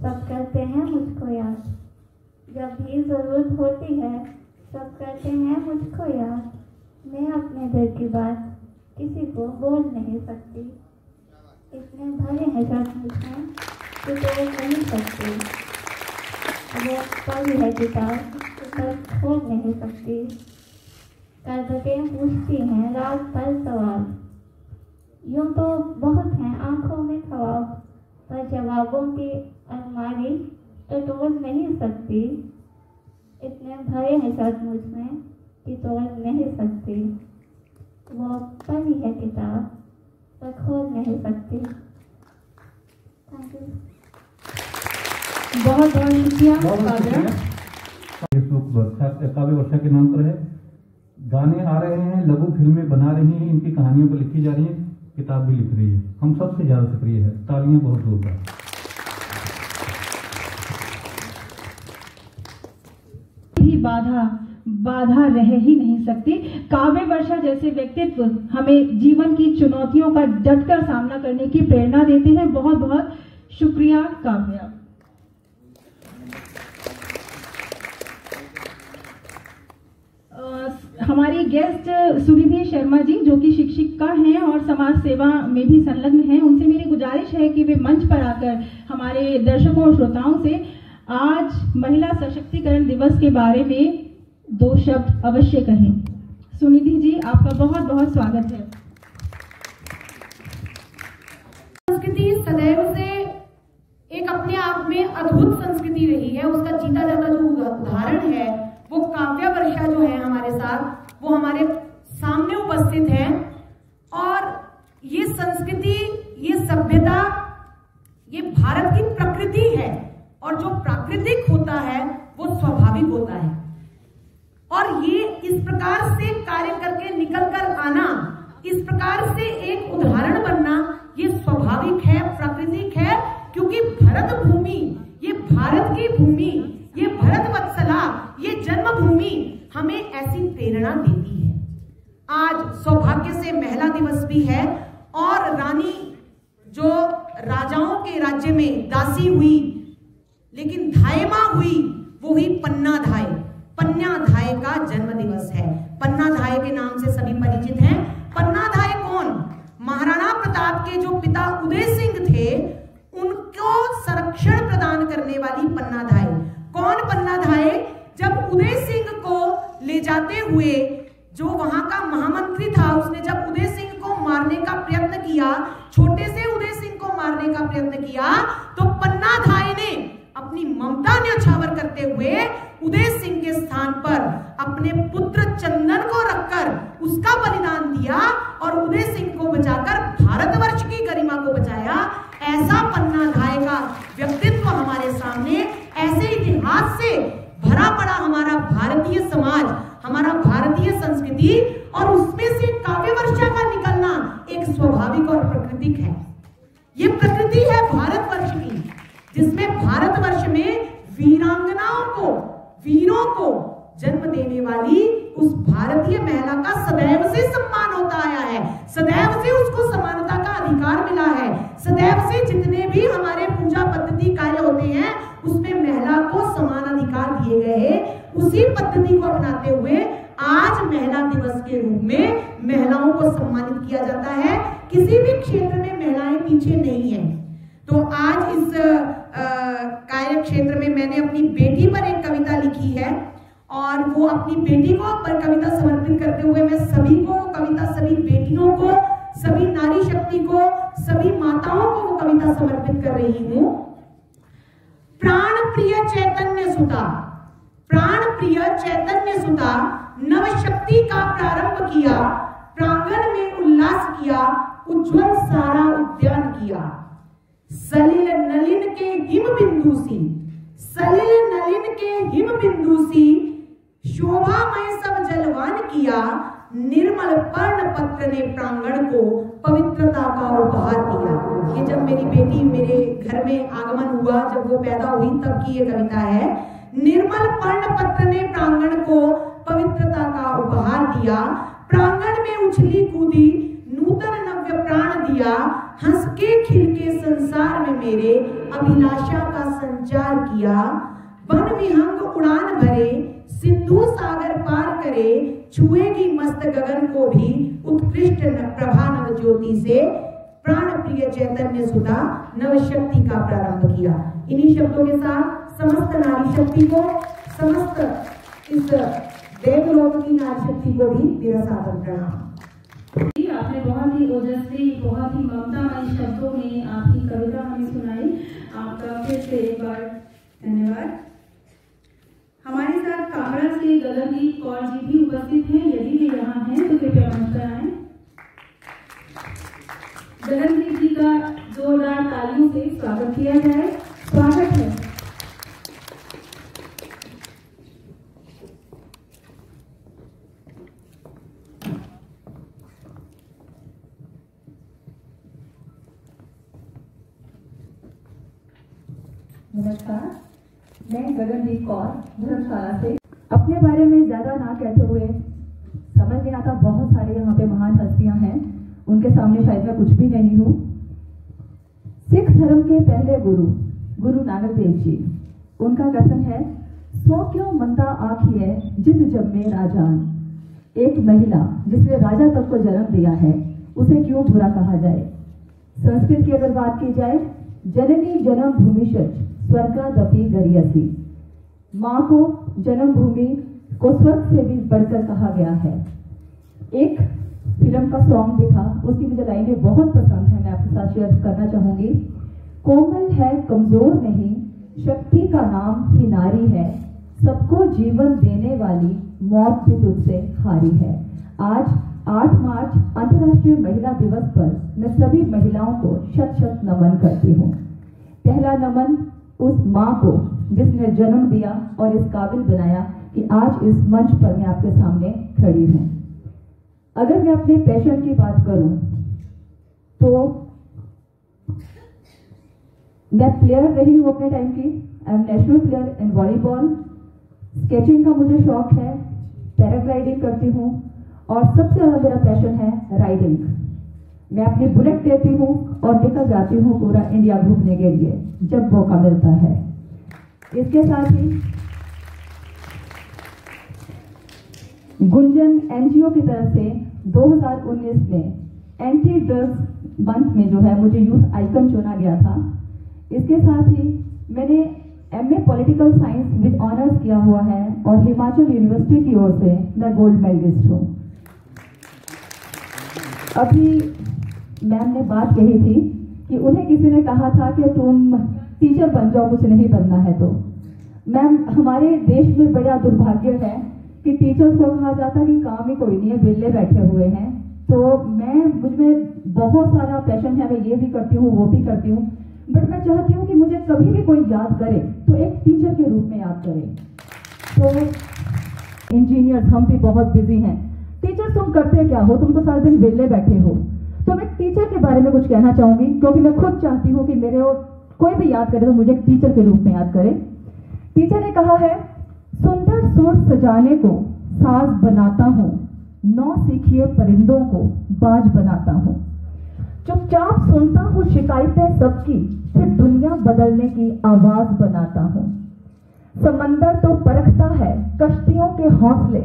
सब करते हैं मुझको याद, जब भी ज़रूरत होती है सब करते हैं मुझको याद, मैं अपने दिल की बात किसी को बोल नहीं सकती, इतने भरे हैं शब्द मुझमें कि बोल नहीं सकती, वो पढ़ी है किताब पर खोल नहीं सकती। करवटें पूछती हैं रात भर सवाल, यूं तो बहुत हैं आंखों में ख्वाब, पर जवाबों की अलमारी टटोल नहीं सकती, इतने भरे हैं शब्द मुझ में कि तोड़ नहीं सकती, वो पढ़ी है किताब पर खोल नहीं सकती। Thank you. बहुत बहुत शुक्रिया। काव्य वर्षा के नाम पर है, गाने आ रहे हैं, लघु फिल्में बना रही हैं, इनकी कहानियों पर लिखी जा रही हैं, किताब भी लिख रही है, हम सबसे ज्यादा सक्रिय है, तालियां बहुत जोरदार। बाधा रह ही नहीं सकती। काव्य वर्षा जैसे व्यक्तित्व हमें जीवन की चुनौतियों का डटकर सामना करने की प्रेरणा देते हैं। बहुत बहुत शुक्रिया काव्या। हमारी गेस्ट सुनिधि शर्मा जी जो कि शिक्षिका हैं और समाज सेवा में भी संलग्न हैं, उनसे मेरी गुजारिश है कि वे मंच पर आकर हमारे दर्शकों और श्रोताओं से आज महिला सशक्तिकरण दिवस के बारे में 2 शब्द अवश्य कहें। सुनिधि जी, आपका बहुत बहुत स्वागत है। संस्कृति सदैव से एक अपने आप में अद्भुत संस्कृति रही है। उसका जीता जाता जो उदाहरण है वो काव्य वर्षा जो है हमारे साथ, वो हमारे सामने उपस्थित है। और ये संस्कृति, ये सभ्यता, ये भारत की प्रकृति है। और जो प्राकृतिक होता है वो स्वाभाविक होता है। और ये इस प्रकार से कार्य करके निकल कर आना, इस प्रकार से एक उदाहरण बनना, ये स्वाभाविक है, प्राकृतिक है। क्योंकि भरत भूमि, ये भारत की भूमि, ये भरत वत्सला, ये जन्मभूमि हमें ऐसी प्रेरणा देती है। आज सौभाग्य से महिला दिवस भी है और रानी जो राजाओं के राज्य में दासी हुई लेकिन धायमा हुई, वो हुई पन्ना धाय। पन्ना धाय का जन्म दिवस है। पन्ना धाय के नाम से सभी परिचित हैं। पन्ना धाय कौन? महाराणा प्रताप के जो पिता उदय सिंह थे, उनको संरक्षण प्रदान करने वाली पन्ना धाय। कौन पन्ना धाय? जब उदय सिंह को ले जाते हुए जो वहां का महामंत्री था, उसने जब उदय सिंह को मारने का प्रयत्न किया, छोटे से उदय सिंह को मारने का प्रयत्न किया, तो पन्ना धाय ने अपनी ममता न्यौछावर करते हुए उदय सिंह के स्थान पर अपने पुत्र चंदन को रखकर उसका बलिदान दिया और उदय सिंह को बचाकर भारतवर्ष की गरिमा को बचाया। ऐसा पन्ना धाय का व्यक्तित्व हमारे सामने, ऐसे इतिहास से भरा पड़ा हमारा भारतीय समाज, हमारा भारतीय संस्कृति, और उसमें से काव्य वर्षा का निकलना एक स्वाभाविक और प्राकृतिक है। ये प्रकृति है भारतवर्ष की, जिसमें भारतवर्ष में वीरांगनाओं को, वीरों को जन्म देने वाली उस भारतीय महिला का सदैव से सम्मान होता आया है। सदैव से उसको समानता का अधिकार मिला है। सदैव से जितने भी हमारे पूजा पद्धति कार्य होते हैं उसमें महिला को समान अधिकार दिए गए हैं। उसी पद्धति को अपनाते हुए आज महिला दिवस के रूप में महिलाओं को सम्मानित किया जाता है। किसी भी क्षेत्र में महिलाएं पीछे नहीं है। तो आज इस कार्य क्षेत्र में मैंने अपनी बेटी पर एक कविता लिखी है और वो अपनी बेटी को पर कविता समर्पित करते हुए मैं सभी को कविता, सभी बेटियों को, सभी नारी शक्ति को, सभी माताओं को वो कविता समर्पित कर रही हूँ। प्राण प्रिय चैतन्य सुता, प्राण प्रिय चैतन्य सुता, नव शक्ति का प्रारंभ किया, प्रांगण में उल्लास किया, उज्जवल सारा उद्यान किया। सलिल नलिन के हिम बिंदु सी, सलिल नलिन के हिम बिंदु सी, शोभामय सब जलवान किया, निर्मल पर्ण पत्र ने प्रांगण को पवित्रता का उपहार दिया। ये जब मेरी बेटी मेरे घर में आगमन हुआ, जब वो पैदा हुई, तब की ये कविता है। निर्मल पर्ण पत्र ने प्रांगण को पवित्रता का उपहार दिया, प्रांगण में उछली कूदी, नूतन नव्य प्राण दिया, हंस के खिल के संसार में मेरे अभिलाषा का संचार किया। वन विहंग उड़ान भरे, सिंधु सागर पार करे, छुएगी मस्त गगन को भी उत्कृष्ट प्रभा नव ज्योति से, प्राण प्रिय चैतन्य सुधा नव शक्ति का प्रारंभ किया। इन्हीं शब्दों के साथ समस्त नारी शक्ति को, समस्त इस देवलोक की नारी शक्ति को भी मेरा सादर प्रणाम। आपने बहुत ही ओजस्वी, बहुत ही ममतामयी शब्दों में आपकी कविता हमें सुनाई। आपका फिर से एक बार धन्यवाद। हमारे साथ कांगड़ा से गगनदीप कौर जी भी उपस्थित हैं। यदि वे यहाँ हैं तो कृपया मंच पर आएं। गगनदीप जी का जोरदार तालियों से स्वागत किया जाए। स्वागत है। नमस्कार, मैं गगनदीप कौर धर्मशाला से। अपने बारे में ज्यादा ना कहते हुए समझ में आता बहुत सारे यहाँ पे महान हस्तियां हैं, उनके सामने शायद मैं कुछ भी नहीं हूँ। सिख धर्म के पहले गुरु गुरु नानक देव जी, उनका कथन है, सो क्यों मंदा आखिए जित जब में राजान। एक महिला जिसने राजा तक को जन्म दिया है, उसे क्यों बुरा कहा जाए। संस्कृत की अगर बात की जाए, जननी जन्म भूमिशच स्वर्गादपि गरीयसी। माँ को जन्मभूमि को स्वर्ग से भी बढ़कर कहा गया है। एक फिल्म का सॉन्ग भी था, उसकी मुझे लाइनें बहुत पसंद है, मैं आपके साथ शेयर करना चाहूंगी। कोमल है कमजोर नहीं, शक्ति का नाम ही नारी है, सबको जीवन देने वाली मौत भी तुझसे हारी है। आज 8 मार्च अंतर्राष्ट्रीय महिला दिवस पर मैं सभी महिलाओं को शत शत नमन करती हूँ। पहला नमन उस माँ को जिसने जन्म दिया और इस काबिल बनाया कि आज इस मंच पर मैं आपके सामने खड़ी हूँ। अगर मैं अपने पैशन की बात करूं तो मैं प्लेयर रही हूँ अपने टाइम की। I am national player in volleyball. Sketching का मुझे शौक है, पैराग्लाइडिंग करती हूँ और सबसे ज्यादा मेरा पैशन है राइडिंग। मैं अपनी बुलेट लेती हूँ और निकल जाती हूँ पूरा इंडिया घूमने के लिए जब मौका मिलता है। इसके साथ ही गुंजन एनजीओ की तरफ से 2019 में एंटी ड्रग्स मंथ में जो है मुझे यूथ आइकन चुना गया था। इसके साथ ही मैंने MA political science with honours किया हुआ है और हिमाचल यूनिवर्सिटी की ओर से मैं गोल्ड मेडलिस्ट हूँ। अभी मैम ने बात कही थी कि उन्हें किसी ने कहा था कि तुम टीचर बन जाओ, कुछ नहीं बनना है। तो मैम, हमारे देश में बड़ा दुर्भाग्य है कि टीचर्स को कहा जाता है कि काम ही कोई नहीं है, वेले बैठे हुए हैं। तो मुझमें बहुत सारा पैशन है, मैं ये भी करती हूँ वो भी करती हूँ, बट मैं चाहती हूँ कि मुझे कभी भी कोई याद करे तो एक टीचर के रूप में याद करे। तो इंजीनियर्स हम भी बहुत बिजी हैं। टीचर तुम करते क्या हो? तुम तो सारा दिन वेले बैठे हो। तो मैं टीचर के बारे में कुछ कहना चाहूंगी, क्योंकि मैं खुद चाहती हूँ कि मेरे कोई भी याद करे तो मुझे एक टीचर के रूप में याद करे। टीचर ने कहा है, सुंदर सुर सजाने को साज बनाता हूँ, नौ सीखिए परिंदों को बाज बनाता हूँ, चुपचाप सुनता हूँ शिकायतें सबकी, फिर दुनिया बदलने की आवाज बनाता हूँ। समंदर तो परखता है कश्तियों के हौसले,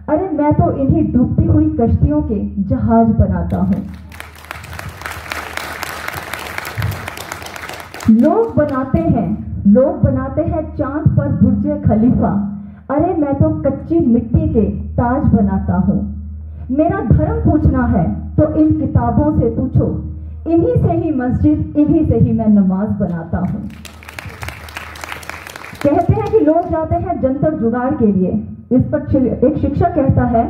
अरे मैं तो इन्हीं डूबती हुई कश्तियों के जहाज बनाता हूँ। लोग बनाते हैं चांद पर बुर्जे खलीफा, अरे मैं तो कच्ची मिट्टी के ताज बनाता हूँ। मेरा धर्म पूछना है तो इन किताबों से पूछो, इन्हीं से ही मस्जिद, इन्हीं से ही मैं नमाज बनाता हूँ। कहते हैं कि लोग जाते हैं जंतर जुगाड़ के लिए, इस पर एक शिक्षक कहता है,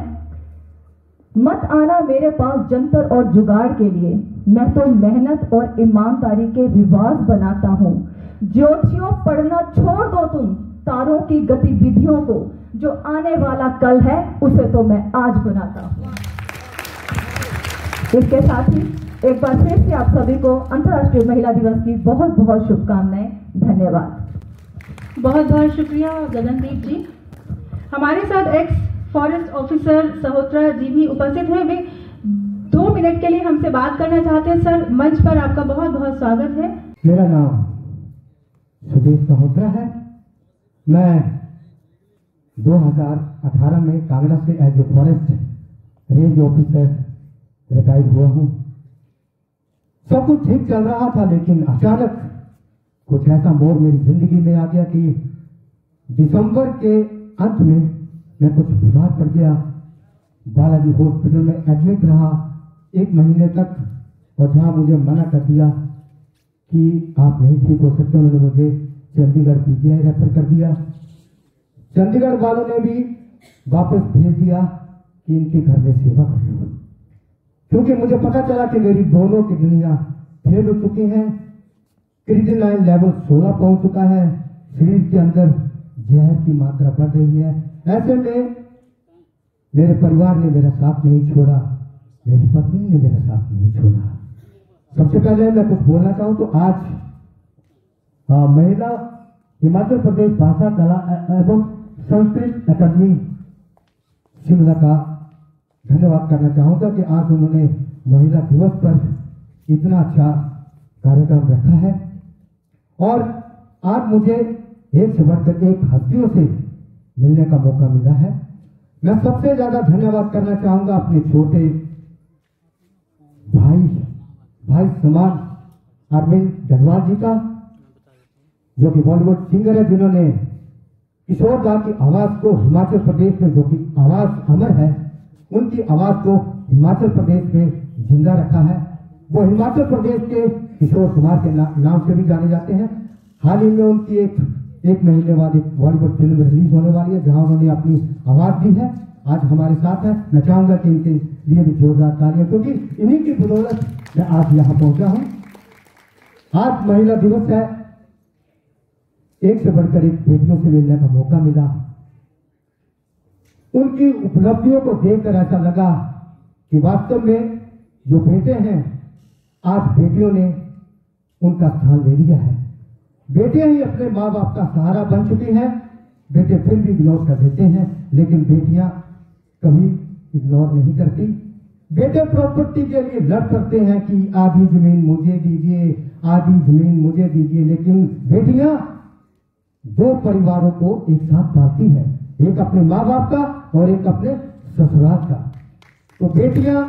मत आना मेरे पास जंतर और जुगाड़ के लिए, मैं तो मेहनत और ईमानदारी के रिवाज बनाता हूँ। ज्योतिषियों पढ़ना छोड़ दो तुम, तारों की गतिविधियों को, जो आने वाला कल है उसे तो मैं आज बनाता हूँ। इसके साथ ही एक बार फिर से आप सभी को अंतर्राष्ट्रीय महिला दिवस की बहुत बहुत शुभकामनाएं। धन्यवाद। बहुत बहुत शुक्रिया गगनदीप जी। हमारे साथ एक्स फॉरेस्ट ऑफिसर सहोत्रा जी भी उपस्थित हुए। वे 2 मिनट के लिए हमसे बात करना चाहते हैं। सर, मंच पर आपका बहुत बहुत स्वागत है। मेरा नाम सुदेश सहोत्रा है। मैं 2018 में कांगड़ा से as a forest range officer retired हुआ हूँ। सब कुछ ठीक चल रहा था, लेकिन अचानक कुछ ऐसा मोड़ मेरी जिंदगी में आ गया कि दिसंबर के अंत में मैं कुछ बीमार पड़ गया। बालाजी हॉस्पिटल में एडमिट रहा 1 महीने तक, और जहाँ मुझे मना कर दिया कि आप नहीं ठीक हो सकते, उन्होंने मुझे चंडीगढ़ पीजीआई रेफर कर दिया। चंडीगढ़ वालों ने भी वापस भेज दिया कि इनके घर में सेवा कर लो, क्योंकि मुझे पता चला कि मेरी दोनों किडनियां फेल हो चुकी हैं। क्रिएटिनिन लेवल 16 पहुंच चुका है, शरीर के अंदर जहर की मात्रा बढ़ रही है। ऐसे में मेरे परिवार ने मेरा साथ नहीं छोड़ा, मेरी पत्नी ने मेरा साथ नहीं छोड़ा। सबसे पहले मैं कुछ बोलना चाहूँ तो आज महिला हिमाचल प्रदेश भाषा कला एवं संस्कृत अकादमी शिमला का धन्यवाद करना चाहूँगा कि आज उन्होंने महिला दिवस पर इतना अच्छा कार्यक्रम रखा है, और आज मुझे एक से बढ़कर एक हस्तियों से मिलने का मौका मिला है। मैं सबसे ज्यादा धन्यवाद करना चाहूंगा अपने छोटे भाई समान अरविंद धनवार जी का, जो कि बॉलीवुड सिंगर है, जिन्होंने किशोर दा की आवाज को हिमाचल प्रदेश में, जो कि आवाज अमर है, उनकी आवाज को हिमाचल प्रदेश में जिंदा रखा है। वो हिमाचल प्रदेश के किशोर कुमार के नाम से भी जाने जाते हैं। हाल ही में उनकी एक महीने बाद एक बॉलीवुड फिल्म रिलीज होने वाली है, जहां उन्होंने अपनी आवाज दी है। आज हमारे साथ है। मैं चाहूंगा कि इनके लिए भी जोरदार तालियां, क्योंकि इन्हीं की बदौलत मैं आज यहाँ पहुंचा हूं। आज महिला दिवस है, एक से बढ़कर एक बेटियों से मिलने का मौका मिला। उनकी उपलब्धियों को देखकर ऐसा लगा कि वास्तव में जो बेटे हैं, आज बेटियों ने उनका स्थान ले लिया है। बेटियां ही अपने माँ बाप का सहारा बन चुकी हैं। बेटे फिर भी इग्नोर कर देते हैं, लेकिन बेटियां कभी इग्नोर नहीं करती। बेटे प्रॉपर्टी के लिए लड़ पड़ते हैं कि आधी जमीन मुझे दीजिए, आधी जमीन मुझे दीजिए, लेकिन बेटियां दो परिवारों को एक साथ पालती हैं, एक अपने माँ बाप का और एक अपने ससुराल का। तो बेटियां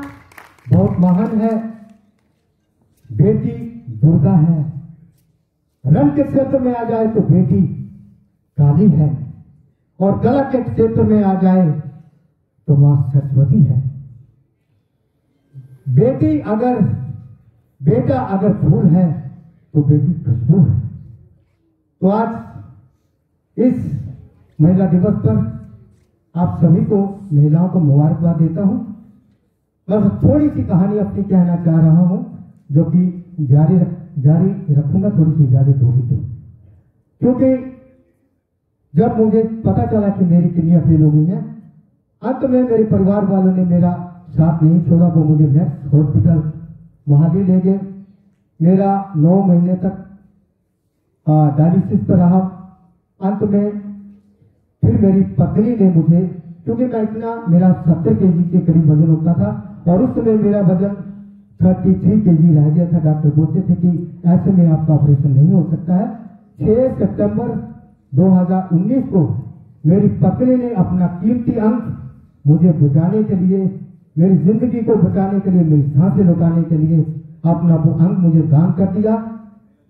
बहुत महान है। बेटी दुर्गा है। रंग के क्षेत्र में आ जाए तो बेटी काली है, और कला के क्षेत्र में आ जाए तो मां सरस्वती है। बेटा अगर फूल है तो बेटी खुशबू है। तो आज इस महिला दिवस पर आप सभी को, महिलाओं को मुबारकबाद देता हूं। बस थोड़ी सी कहानी अपनी कहना चाह रहा हूं, जो कि जारी रखूंगा, थोड़ी सी इजाजत होगी तो। क्योंकि जब मुझे पता चला कि मेरी किडनियां फेल हो गई हैं, अंत में मेरे परिवार वालों ने मेरा साथ नहीं छोड़ा। वो मुझे नेक्स्ट हॉस्पिटल मोहाली ले गए। मेरा 9 महीने तक डायलिसिस पर रहा। अंत में फिर मेरी पत्नी ने मुझे, क्योंकि मैं मेरा 70 kg के करीब वजन होता था, और उस समय मेरा वजन 33 kg रह गया था। डॉक्टर बोलते थे कि ऐसे में आपका ऑपरेशन नहीं हो सकता है। 6 सितंबर 2019 को मेरी पत्नी ने अपना कीमती अंग मुझे बचाने के लिए, मेरी जिंदगी को बचाने के लिए, मेरी सांसें लौटाने के लिए अपना वो अंग मुझे दान कर दिया।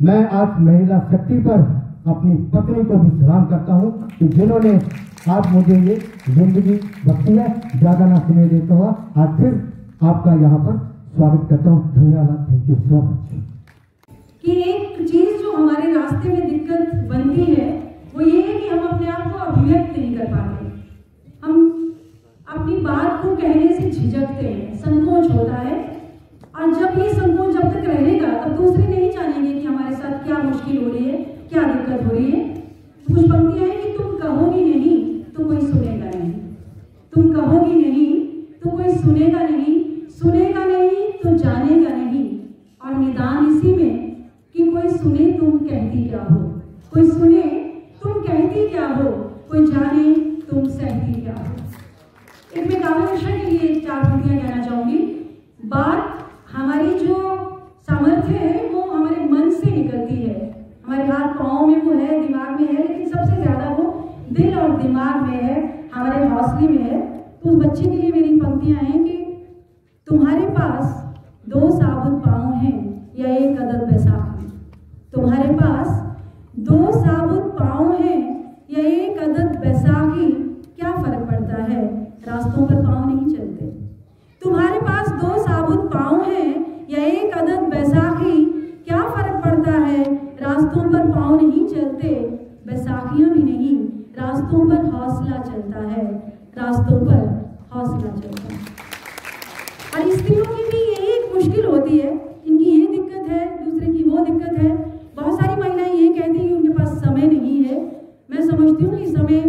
मैं आज महिला शक्ति पर अपनी पत्नी को भी सलाम करता हूं कि जिन्होंने आज मुझे ये जिंदगी बख्शी है। ज्यादा ना समय देता हुआ आज फिर आपका यहाँ पर स्वागत करता हूँ। धन्यवाद। Thank you so much. कि एक चीज जो हमारे रास्ते में दिक्कत बनती है वो ये है कि हम अपने आप को अभिव्यक्त नहीं कर पाते। हम अपनी बात को कहने से झिझकते हैं, संकोच होता है। और जब ये संकोच जब तक रहेगा तब दूसरे नहीं जानेंगे कि हमारे साथ क्या मुश्किल हो रही है, क्या दिक्कत हो रही है। कुछ पंक्तियां हैं कि तुम कहोगी नहीं तो कोई सुनेगा नहीं, तुम कहोगी नहीं तो कोई सुनेगा नहीं, सुनेगा नहीं तो जानेगा नहीं। और निदान इसी में कि कोई सुने तुम कहती क्या हो, कोई सुने तुम कहती क्या हो, कोई जाने तुम सहती क्या हो। एक मैं काव्यवर्षा के लिए 4 पंक्तियां कहना चाहूंगी। बात हमारी जो सामर्थ्य है वो हमारे मन से निकलती है। हमारे हाथ पाँव में वो है, दिमाग में है, लेकिन सबसे ज्यादा वो दिल और दिमाग में है, हमारे हौसले में है। तो उस बच्चे के लिए मेरी पंक्तियां हैं कि तुम्हारे पास 2 साबुत पाँव हैं या एक अदद बैसाखी। तुम्हारे पास 2 साबुत पाँव हैं या एक अदद बैसाखी, क्या फर्क पड़ता है, रास्तों पर पाँव नहीं चलते। तुम्हारे पास 2 साबुत पाँव हैं या एक अदद बैसाखी, क्या फर्क पड़ता है, रास्तों पर पाँव नहीं चलते। बैसाखियां भी नहीं, रास्तों पर हौसला चलता है, रास्तों पर हौसला चलता है। और स्त्रियों की भी यही एक मुश्किल होती है, इनकी ये दिक्कत है, दूसरे की वो दिक्कत है। बहुत सारी महिलाएं ये कहती हैं कि उनके पास समय नहीं है। मैं समझती हूँ कि समय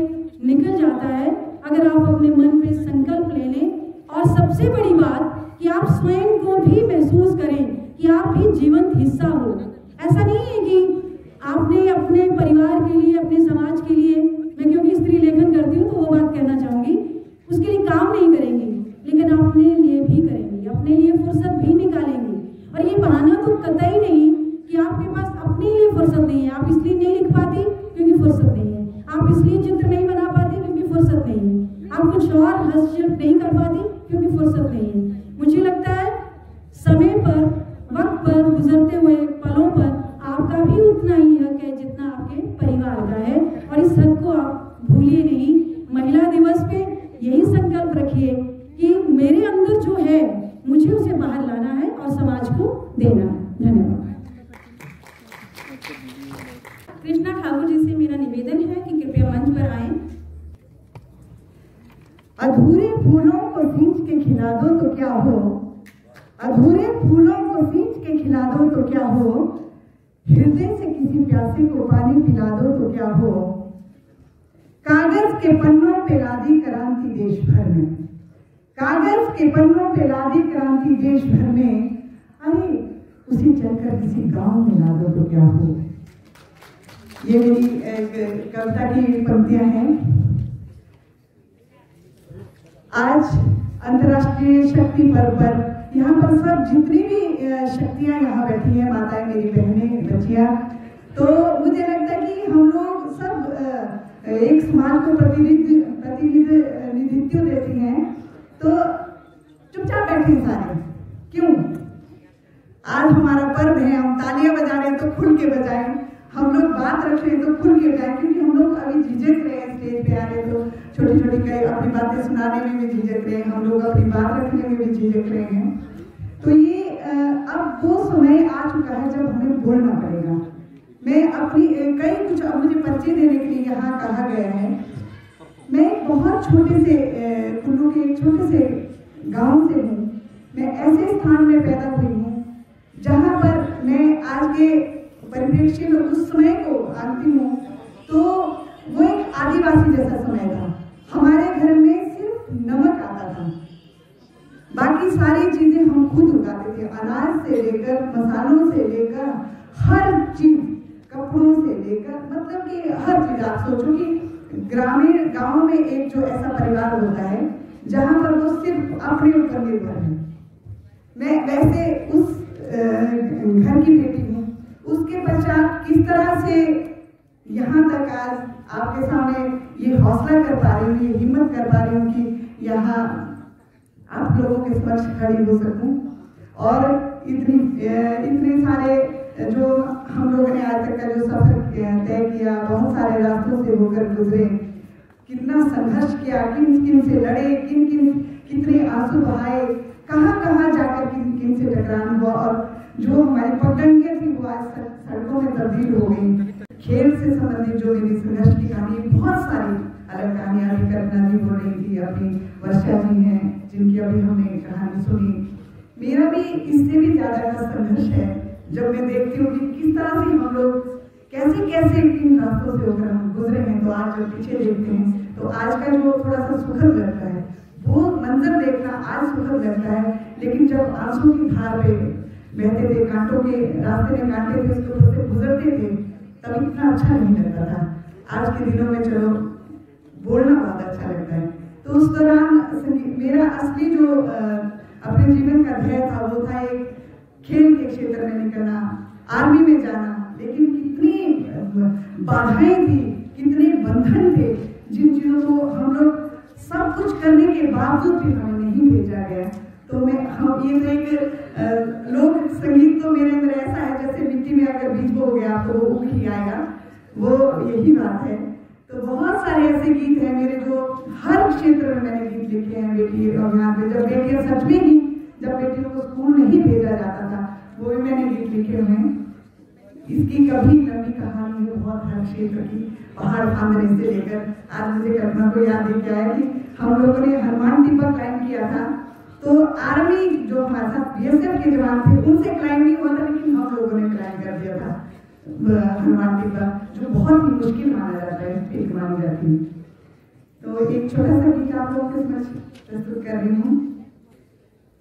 निकल जाता है अगर आप अपने मन पे संकल्प ले लें। और सबसे बड़ी बात कि आप स्वयं को भी महसूस करें कि आप भी जीवंत हिस्सा हो। ऐसा नहीं है कि आपने अपने परिवार के लिए, अपने समाज के लिए, मैं क्योंकि स्त्री लेखन करती हूँ तो वो बात कहना चाहूंगी, उसके लिए काम नहीं करेंगी, लेकिन अपने लिए भी करेंगी, अपने लिए फुर्सत भी निकालेंगी। और ये बहाना तो कतई नहीं कि आपके पास अपने लिए फुर्सत नहीं है। आप इसलिए नहीं लिख पाती क्योंकि फुर्सत नहीं है, आप इसलिए चित्र नहीं बना पाती क्योंकि फुर्सत नहीं है, आप कुछ और हस्तक्षेप नहीं कर पाती क्योंकि फुर्सत नहीं है। मुझे लगता है समय पर, वक्त पर, गुजरते हुए पलों पर आपका भी उतना ही हक है जितना आप आपके परिवार का है और इस हक को आप भूलिए नहीं। महिला दिवस पे यही संकल्प रखिए कि मेरे अंदर जो है मुझे उसे बाहर लाना है और समाज को देना है। धन्यवाद। कृष्णा ठाकुर जी से मेरा निवेदन है कि कृपया मंच पर आएं। अधूरे फूलों को सींच के खिला दो तो क्या हो, अधूरे फूलों को सींच के खिला दो तो क्या हो, हृदय से किसी प्यासे को पानी पिला दो तो क्या हो। कागज के पन्नों पे लादी क्रांति देश भर में, कागज के पन्नों पे लादी क्रांति देश भर में, अरे उसे चलकर किसी गांव में ला दो तो क्या हो। ये मेरी कविता की पंक्तियां हैं। आज अंतर्राष्ट्रीय शक्ति पर्व पर यहाँ पर सब जितनी भी शक्तियाँ यहाँ बैठी हैं, माताएं, मेरी बहनें, बच्चियाँ, तो मुझे लगता है कि हम लोग सब एक समाज को प्रतिनिधित्व देती हैं, तो चुपचाप बैठे सारे क्यों। आज हमारा पर्व है, हम तालियां बजा रहे हैं तो खुल के बजाएं, हम लोग बात रख रहे हैं तो खुल के बजाएं, क्योंकि हम लोग अभी झिझक रहे हैं स्टेज पे आ रहे तो छोटी छोटी कई अपनी बातें सुनाने में भी झिझक रहे हैं, हम लोग अपनी बात रखने में भी झिझक रहे हैं। तो ये अब वो समय आ चुका है जब हमें बोलना पड़ेगा। मैं अपनी कई कुछ अब मुझे परिचय देने के लिए यहाँ कहा गया है। मैं बहुत छोटे से कुल्लू के एक छोटे से गांव से हूँ। मैं ऐसे स्थान में पैदा हुई हूँ जहाँ पर मैं आज के परिप्रेक्ष्य में उस समय को आंकती हूँ तो वो एक आदिवासी जैसा समय था। हमारे घर में सिर्फ नमक आता था, बाकी सारी चीजें हम खुद उगाते थे, अनाज से लेकर मसालों से लेकर हर चीज, कपड़ों से लेकर, मतलब कि हर चीज। आप सोचो कि ग्रामीण गांव में एक जो ऐसा परिवार होता है जहां पर वो सिर्फ अपने ऊपर निर्भर है। मैं वैसे उस घर की बेटी हूँ। उसके पश्चात किस तरह से यहाँ तक आज आपके सामने ये हौसला कर पा रही हूँ, ये हिम्मत कर पा रही हूँ कि यहाँ आप लोगों के समक्ष खड़ी हो सकूं। और इतने सारे जो हम लोगों ने आज तक का जो सफर तय किया, बहुत सारे रास्तों से होकर गुजरे, कितना संघर्ष किया, किन किन से लड़े, कितने आंसू बहाए, कहाँ जाकर किन से टकरान हुआ, और जो हमारी पगडंडियां थी वो आज सड़कों में तब्दील हो गई। खेल से संबंधित जो मेरी संघर्ष की कहानी, बहुत सारी अलग कहानियां अभी कल्पना जी बोल रही थी, अपनी वर्षा जी हैं जिनकी अभी हमने कहानी सुनी। मेरा भी इससे भी ज्यादा का संघर्ष है जब मैं देखती हूँ कि किस तरह से हम लोग कैसे इन रास्तों से होकर हम गुजरे हैं। तो आज जब पीछे देखते हैं तो आज का जो थोड़ा सा सुखद लगता है, वो मंजर देखना आज सुखद लगता है, लेकिन जब आंसू की धार पे बहते थे, कांटों के रास्ते में कांटे थे, उसके ऊपर से गुजरते थे, तब इतना अच्छा नहीं लगता था। आज के दिनों में चलो बोलना बहुत अच्छा लगता है। तो उस दौरान मेरा असली जो अपने जीवन का ध्येय था वो था एक खेल के क्षेत्र में निकलना, आर्मी में जाना, लेकिन कितनी बाधाएं थी, कितने बंधन थे, जिन चीजों को हम लोग सब कुछ करने के बावजूद भी हमें नहीं भेजा गया। तो हम ये तो एक लोक संगीत तो मेरे अंदर ऐसा है जैसे मिट्टी में अगर बीज बो गया तो वो उग ही आएगा, वो यही बात है। तो बहुत सारे ऐसे गीत हैं मेरे जो हर क्षेत्र में मैंने गीत लिखे हैं। बेटी अभियान पे जब बेटियां सच में ही, जब बेटियों को स्कूल नहीं भेजा जाता था, वो भी मैंने गीत लिखे हुए हैं। इसकी कभी लंबी कहानी है बहुत, हर क्षेत्र की, पहाड़ फांदने से लेकर आज मुझे कल्पना को याद लेके आया कि हम लोगों ने हनुमान टिब्बा क्लाइंब किया था। तो आर्मी जो हमारे साथ बीएसएफ के जवान थे उनसे क्लाइंब नहीं हुआ था, लेकिन हम लोगों ने क्लाइंब कर दिया था हनुमान टिब्बा, जो बहुत ही मुश्किल माना जाता है, एक मानी जाती है। तो एक छोटा सा गीत आप लोगों के समक्ष प्रस्तुत कर रही हूँ।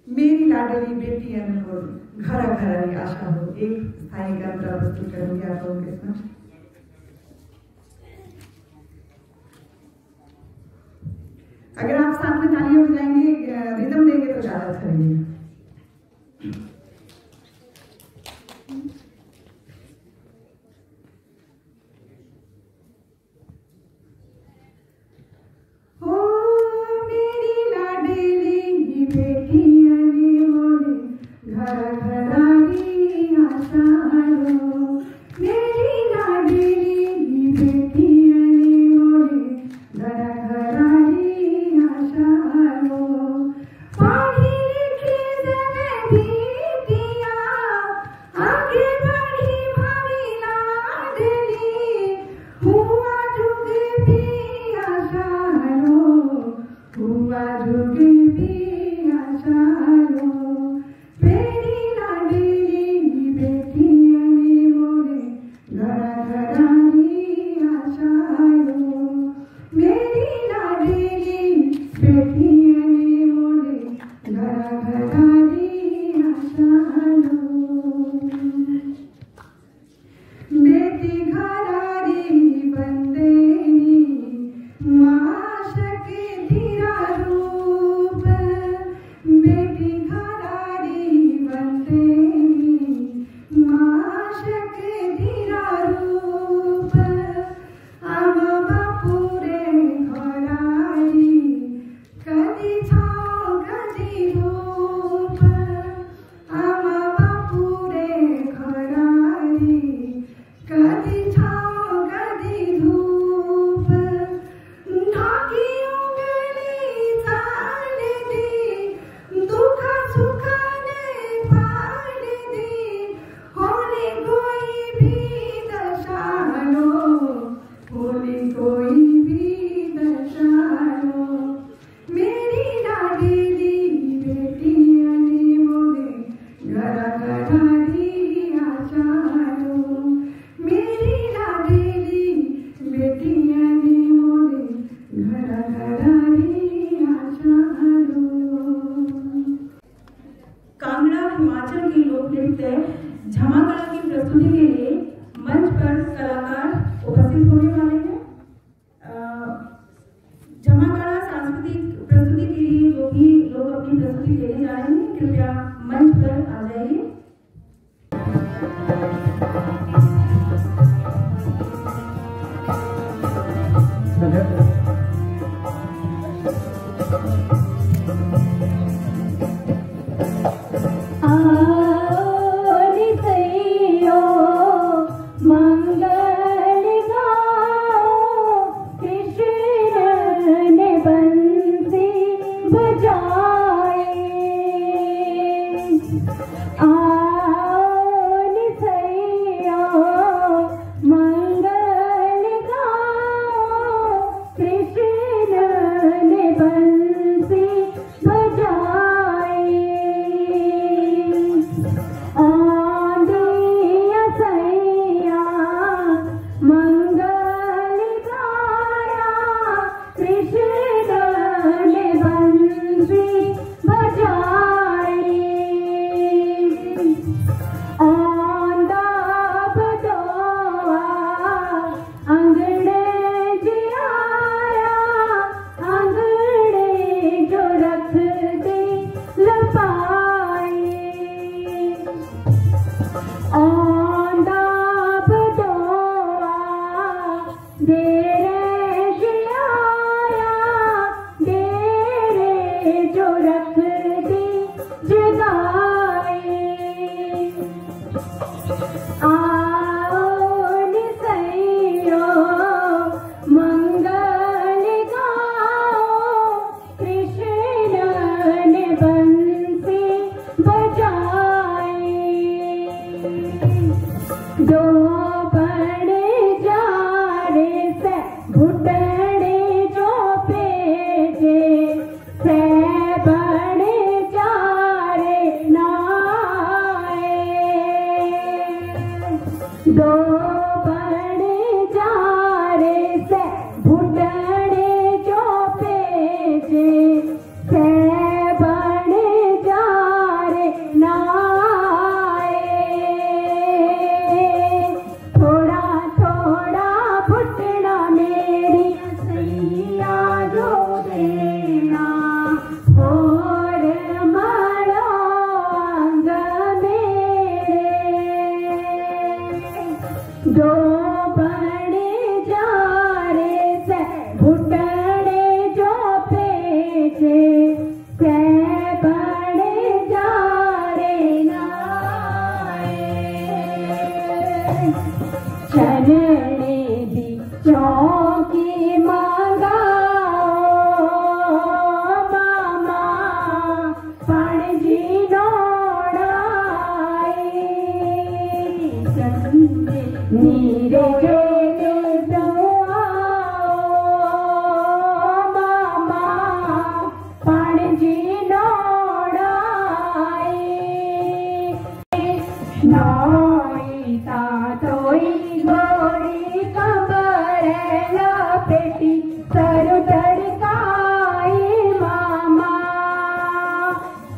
मेरी लाडली बेटी अनमोल, घर घर आशा हो, एक स्थायी गान प्रस्तुत करूंगी आप लोगों के समक्ष। अगर आप साथ में तालियां बजाएंगे, रिदम देंगे तो ज्यादा अच्छा लगेगा। घर घर आशा लो, मेरी लाडली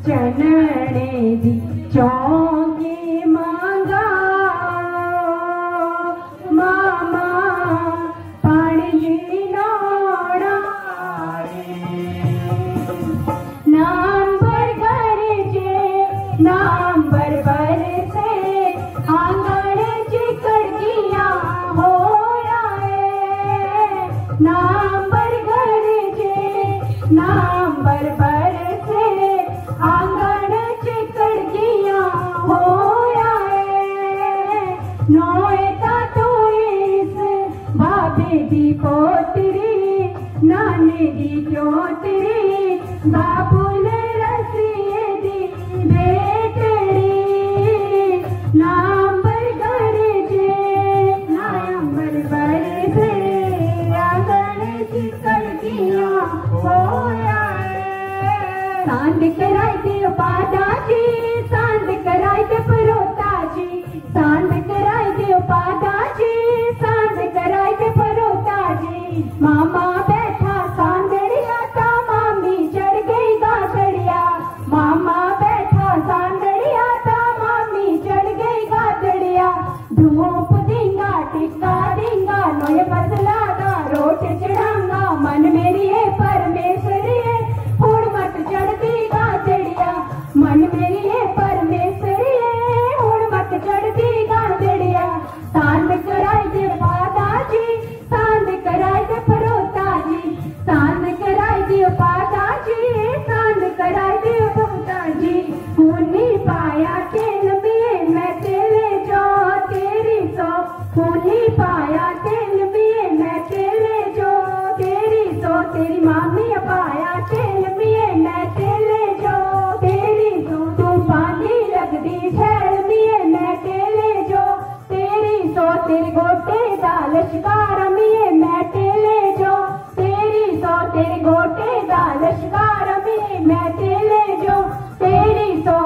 चनने दी चौकी मांगा मामा पानी दी नौड़ा नाम बरगर जे नाम बरबर से आंगन चिकड़ गिया हो आए नाम बरगर जे नाम बरबर से आंगन चिकड़ गिया हो आए नौता तो इस भाभी दी पोतरी नानी दी चौतरी बाबुल रसिए दी बेटड़ी नाम बरगर जे नाम बरबर से आंगन चिकड़ गिया हो आए सांद कराई दे पादा जी सांद कराई दे परोता जी सांद कराई दे पादा जी सांद कराई दे परोता जी मामा बैठा सांदड़िया ता मामी चढ़ गई गादड़िया मामा बैठा सांदड़िया ता मामी चढ़ गई गादड़िया धूप देंगा टिक्का देंगा नोए बदला दा रोट चढ़ांगा मन मेरी है परमेश्वरी है हुड़ मत चढ़ती गादड़िया मन मेरी है परमेश्वरी है हुड़ मत चढ़ती गादड़िया सांद कराई दे पादा जी सांद कराई दे परोता जी सांद कराई दे पादा जी सांद कराई दे परोता जी खूनी पाया तेल में मैं तेरे जो तेरी सो खूनी पाया तेल में मैं तेरे जो तेरी सो तेरी मामी पाया तेल में मैं तेरे जो तेरी सो तू पानी लगदी शहर में मैं तेरे जो तेरी सो तेरे गोटे दा लश्कार में मैं तेरे जो तेरी सो तेरे गोटे दा लश्कार में मैं तेरे जो तेरी सो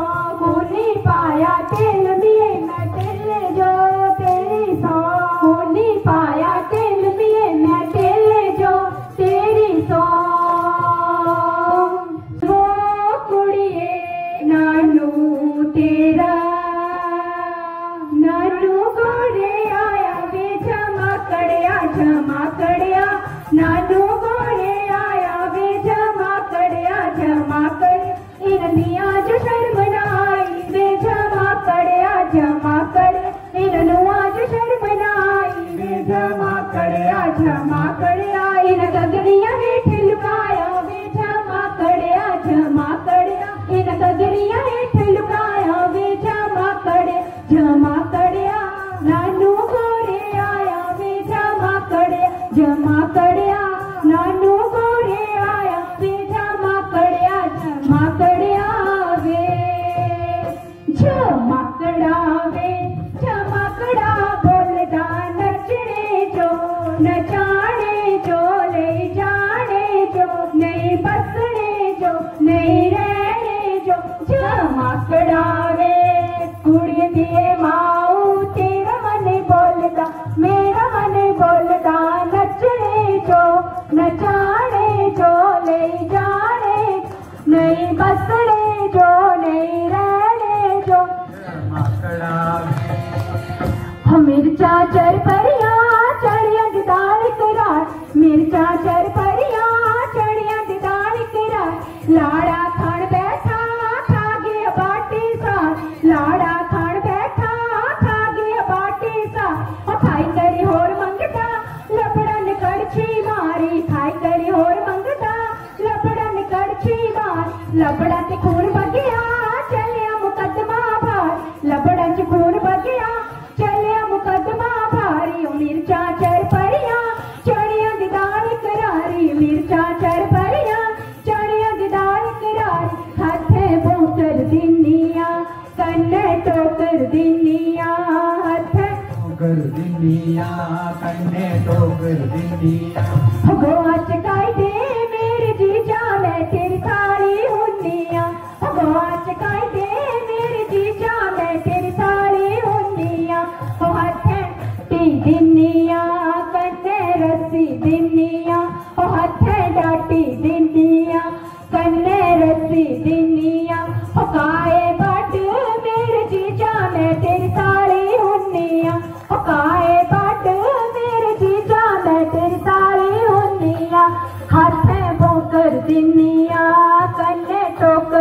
खूनी पाया तेल में मैं तेरे जो तेरी सो खूनी पाया तेल में मैं तेरे जो तेरी सो वो कुड़िए नानू तेरा नानू गोरे आया वे जमा कड़िया नानू गोरे आया वे जमा कर इन दिया जो शर्म ना आई वे जमा कर इन नुआ जो शर्म ना आई वे जमा कर इन गगरिया हेठ लुकाया वे जमा कर इन गगरिया हेठ लुकाया वे जमा कर नानू गोरे आया वे जमा कर नानू गोरे आया वे जमा कर वे जमाकड़ा बोलदा नचने जो नचाने जो ले जाने जो नहीं बसने जो नहीं रहने जो जमाकड़ा वे कुड़ी दिए माऊ तेरा मन बोलदा मेरा मन बोलदा नचने जो नचाने जो ले जाने नहीं बसने जो नहीं रहने जो मिर्चा चर परिया चढ़िया दिदार करार मिर्चा चर परिया चढ़िया दिदार करार लाड़ा खान बैठा खा गया बाटी सा लाड़ा खान बैठा खा गया बाटी सा खाई करी होर मंगता लपड़न कड़छी मारी खाई करी होर मंगता लपड़न कड़छी मार लपड़ा ते खून बगिया चलिया मुकदमा भार लपड़ा च खून बगिया चलिया मुकदमा भारी मिर्चा चर परिया चढ़िया दिदार करारी मिर्चा चर परिया चढ़िया दिदार करारी हथे बोकर दिनिया कन्ने टोकर दिनिया हथे टोकर दिनिया कन्ने टोकर दिनिया गोवा चकाई दे मेरे जीजा मैं तेरी सारी हुनिया गोवा चकाई दे मेरे जीजा मैं तेरी सारी हुनिया हथे दिनिया कन्ने रस्सी दिनिया हथे डाटी दिनिया कन्ने रस्सी दिनिया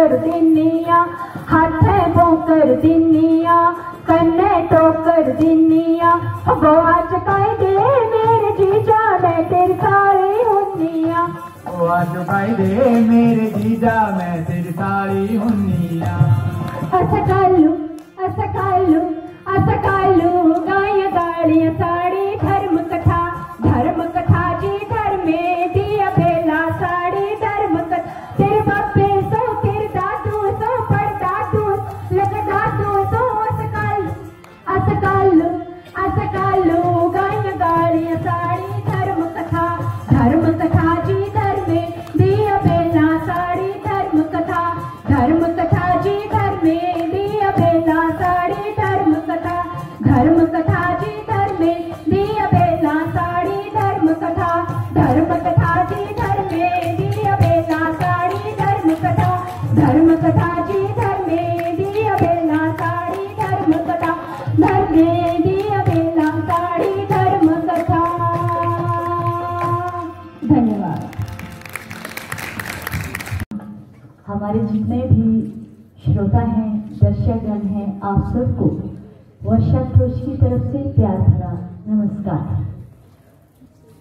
ठोकर दिनिया, हाथ बोकर दिनिया, कन्ने ठोकर दिनिया। वो आज कह दे मेरे जीजा मैं तेरी सारी हुन्निया, वो आज कह दे मेरे जीजा मैं तेरी सारी हुन्निया। असकालू असकालू असकालू गाय गाड़िया साड़ी धर्म कथा जी धर्मे दिया बेला साड़ी धर्म कथा। तेरे बापे सो तेरे दादू सो पड़ दादू लग दादू सो असकालू असकालू गाय गाड़िया साड़ी धर्म कथा जी धर्मे दिया बेला साड़ी धर्म कथा जी धर्मे दिया बेला साड़ी धर्म कथा जी धर्मे दिया बेला साड़ी धर्म कथा जी धर्मे दिया बेला साड़ी धर्म कथा जी धर्मे दिया बेला साड़ी धर्म कथा धर्मे दिया बेला साड़ी धर्म कथा। धन्यवाद। हमारे जितने भी श्रोता हैं, दर्शकगण हैं, आप सबको वर्षा क्रोश की तरफ से प्यार भरा नमस्कार।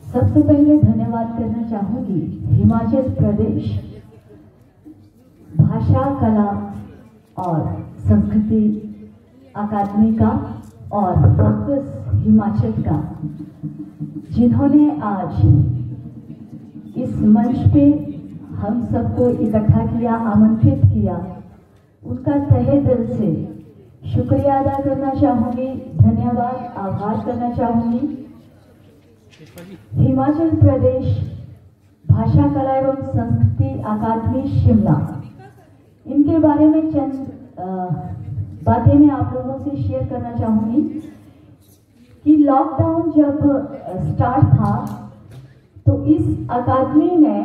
सबसे पहले धन्यवाद करना चाहूंगी हिमाचल प्रदेश भाषा कला और संस्कृति अकादमी का और फोकस हिमाचल का, जिन्होंने आज इस मंच पे हम सबको इकट्ठा किया, आमंत्रित किया। उनका तहे दिल से शुक्रिया अदा करना चाहूंगी, धन्यवाद आभार करना चाहूंगी। हिमाचल प्रदेश भाषा कला एवं संस्कृति अकादमी शिमला, इनके बारे में चंद बातें मैं आप लोगों से शेयर करना चाहूंगी कि लॉकडाउन जब स्टार्ट था तो इस अकादमी ने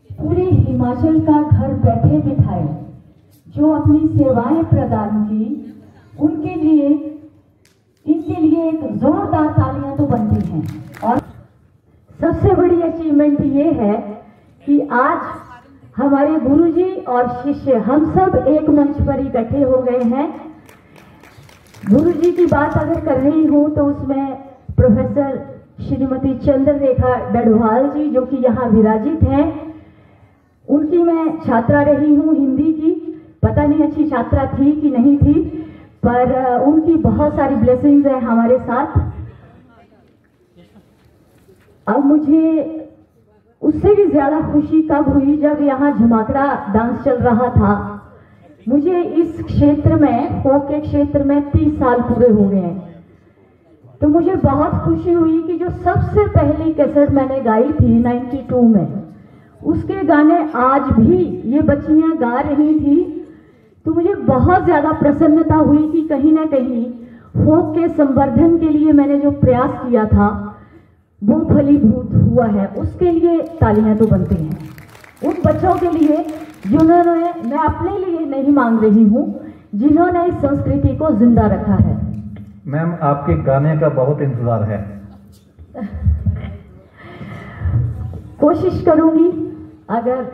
पूरे हिमाचल का घर बैठे बिठाए जो अपनी सेवाएं प्रदान की, उनके लिए इनके लिए एक जोरदार तालियां तो बनती हैं। और सबसे बड़ी अचीवमेंट ये है कि आज हमारे गुरुजी और शिष्य हम सब एक मंच पर इकट्ठे हो गए हैं। गुरुजी की बात अगर कर रही हूँ तो उसमें प्रोफेसर श्रीमती चंद्ररेखा डढ़वाल जी जो कि यहाँ विराजित हैं, उनकी मैं छात्रा रही हूँ हिंदी की। पता नहीं अच्छी छात्रा थी कि नहीं थी, पर उनकी बहुत सारी ब्लेसिंग्स हैं हमारे साथ। अब मुझे उससे भी ज्यादा खुशी तब हुई जब यहाँ झमाकड़ा डांस चल रहा था। मुझे इस क्षेत्र में, फोक के क्षेत्र में 30 साल पूरे हो गए हैं, तो मुझे बहुत खुशी हुई कि जो सबसे पहली कैसेट मैंने गाई थी 92 में, उसके गाने आज भी ये बच्चियां गा रही थी। तो मुझे बहुत ज्यादा प्रसन्नता हुई कि कहीं ना कहीं फोक के संवर्धन के लिए मैंने जो प्रयास किया था वो फलीभूत हुआ है। उसके लिए तालियां तो बनती हैं। उन बच्चों के लिए जिन्होंने, मैं अपने लिए नहीं मांग रही हूँ, जिन्होंने इस संस्कृति को जिंदा रखा है। मैम, आपके गाने का बहुत इंतजार है। कोशिश करूंगी, अगर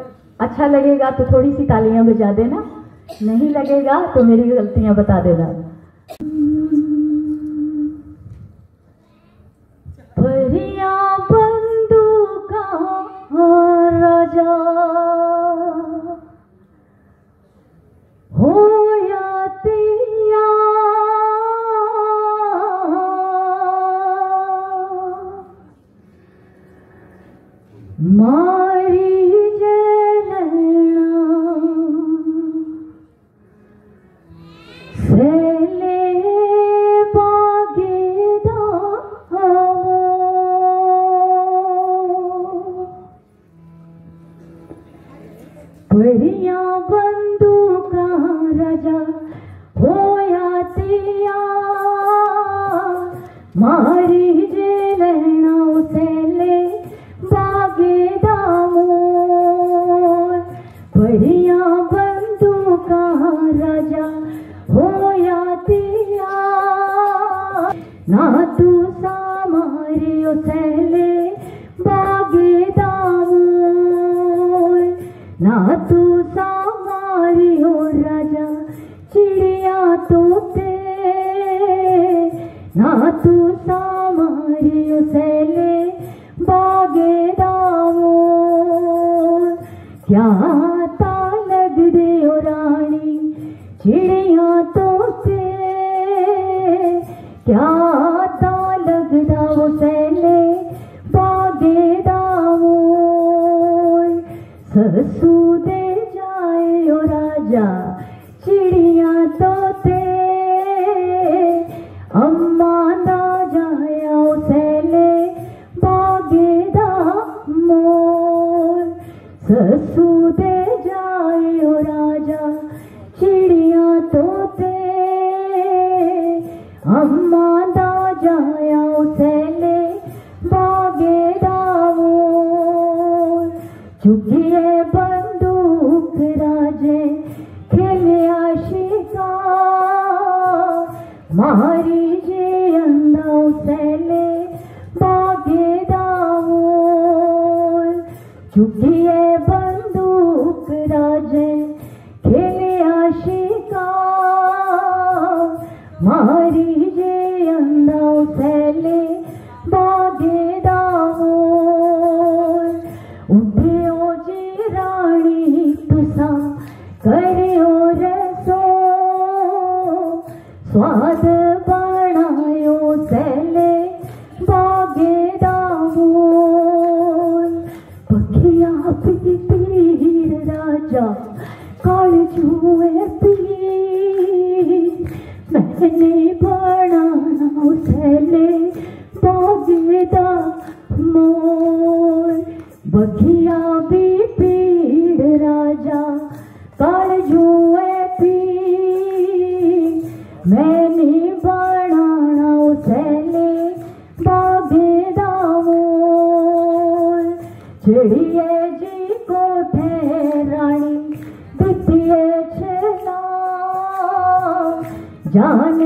अच्छा लगेगा तो थोड़ी सी तालियां बजा देना, नहीं लगेगा तो मेरी गलतियां बता देना। परियां बंदूका राजा होया तिया, मारी जलना सेले बागेदा परियां बंदूका राजा होया तिया, मारी जलना सेले बागेदा मोर। परियां बंदूका राजा होया तिया, ना तू सामारियो सेले बागेदा मोर, ना तू सामारियो मारियो राजा चिड़िया तोते ना तू सामारियो सैले बागे दामोर क्या ता लग दे ओ रानी चिड़िया तोते क्या ता लगदा वो सैले बागे दामोर ससू दे जाए ओ राजा चिड़िया तोते अम्मा ना जाया ओ सैले बागे दामोर ससू दे जाए ओ राजा चिड़िया तोते अम्मा ना जाया ओ सैले बागे दामोर चुगिए बंदूक राजे खेले शिकार मारी जे अंदा ओ सैले बागे दामोर चुगिए बंदूक राजे खेले शिकार मारी जे अंदा ओ सैले बागे दामोर उठियो जी रानी तुसा करियो रसो स्वाद बनायो सैले बागे दामोर पखिया पीर राजा काल जुए पीर मैंने बनाना सैले बागे दामोर बखिया भी पीर राजा काल जुए पीर मैंने बनाना सैले बागे दामोर चिड़िए जी को ठहरानी द्वितीय छला जान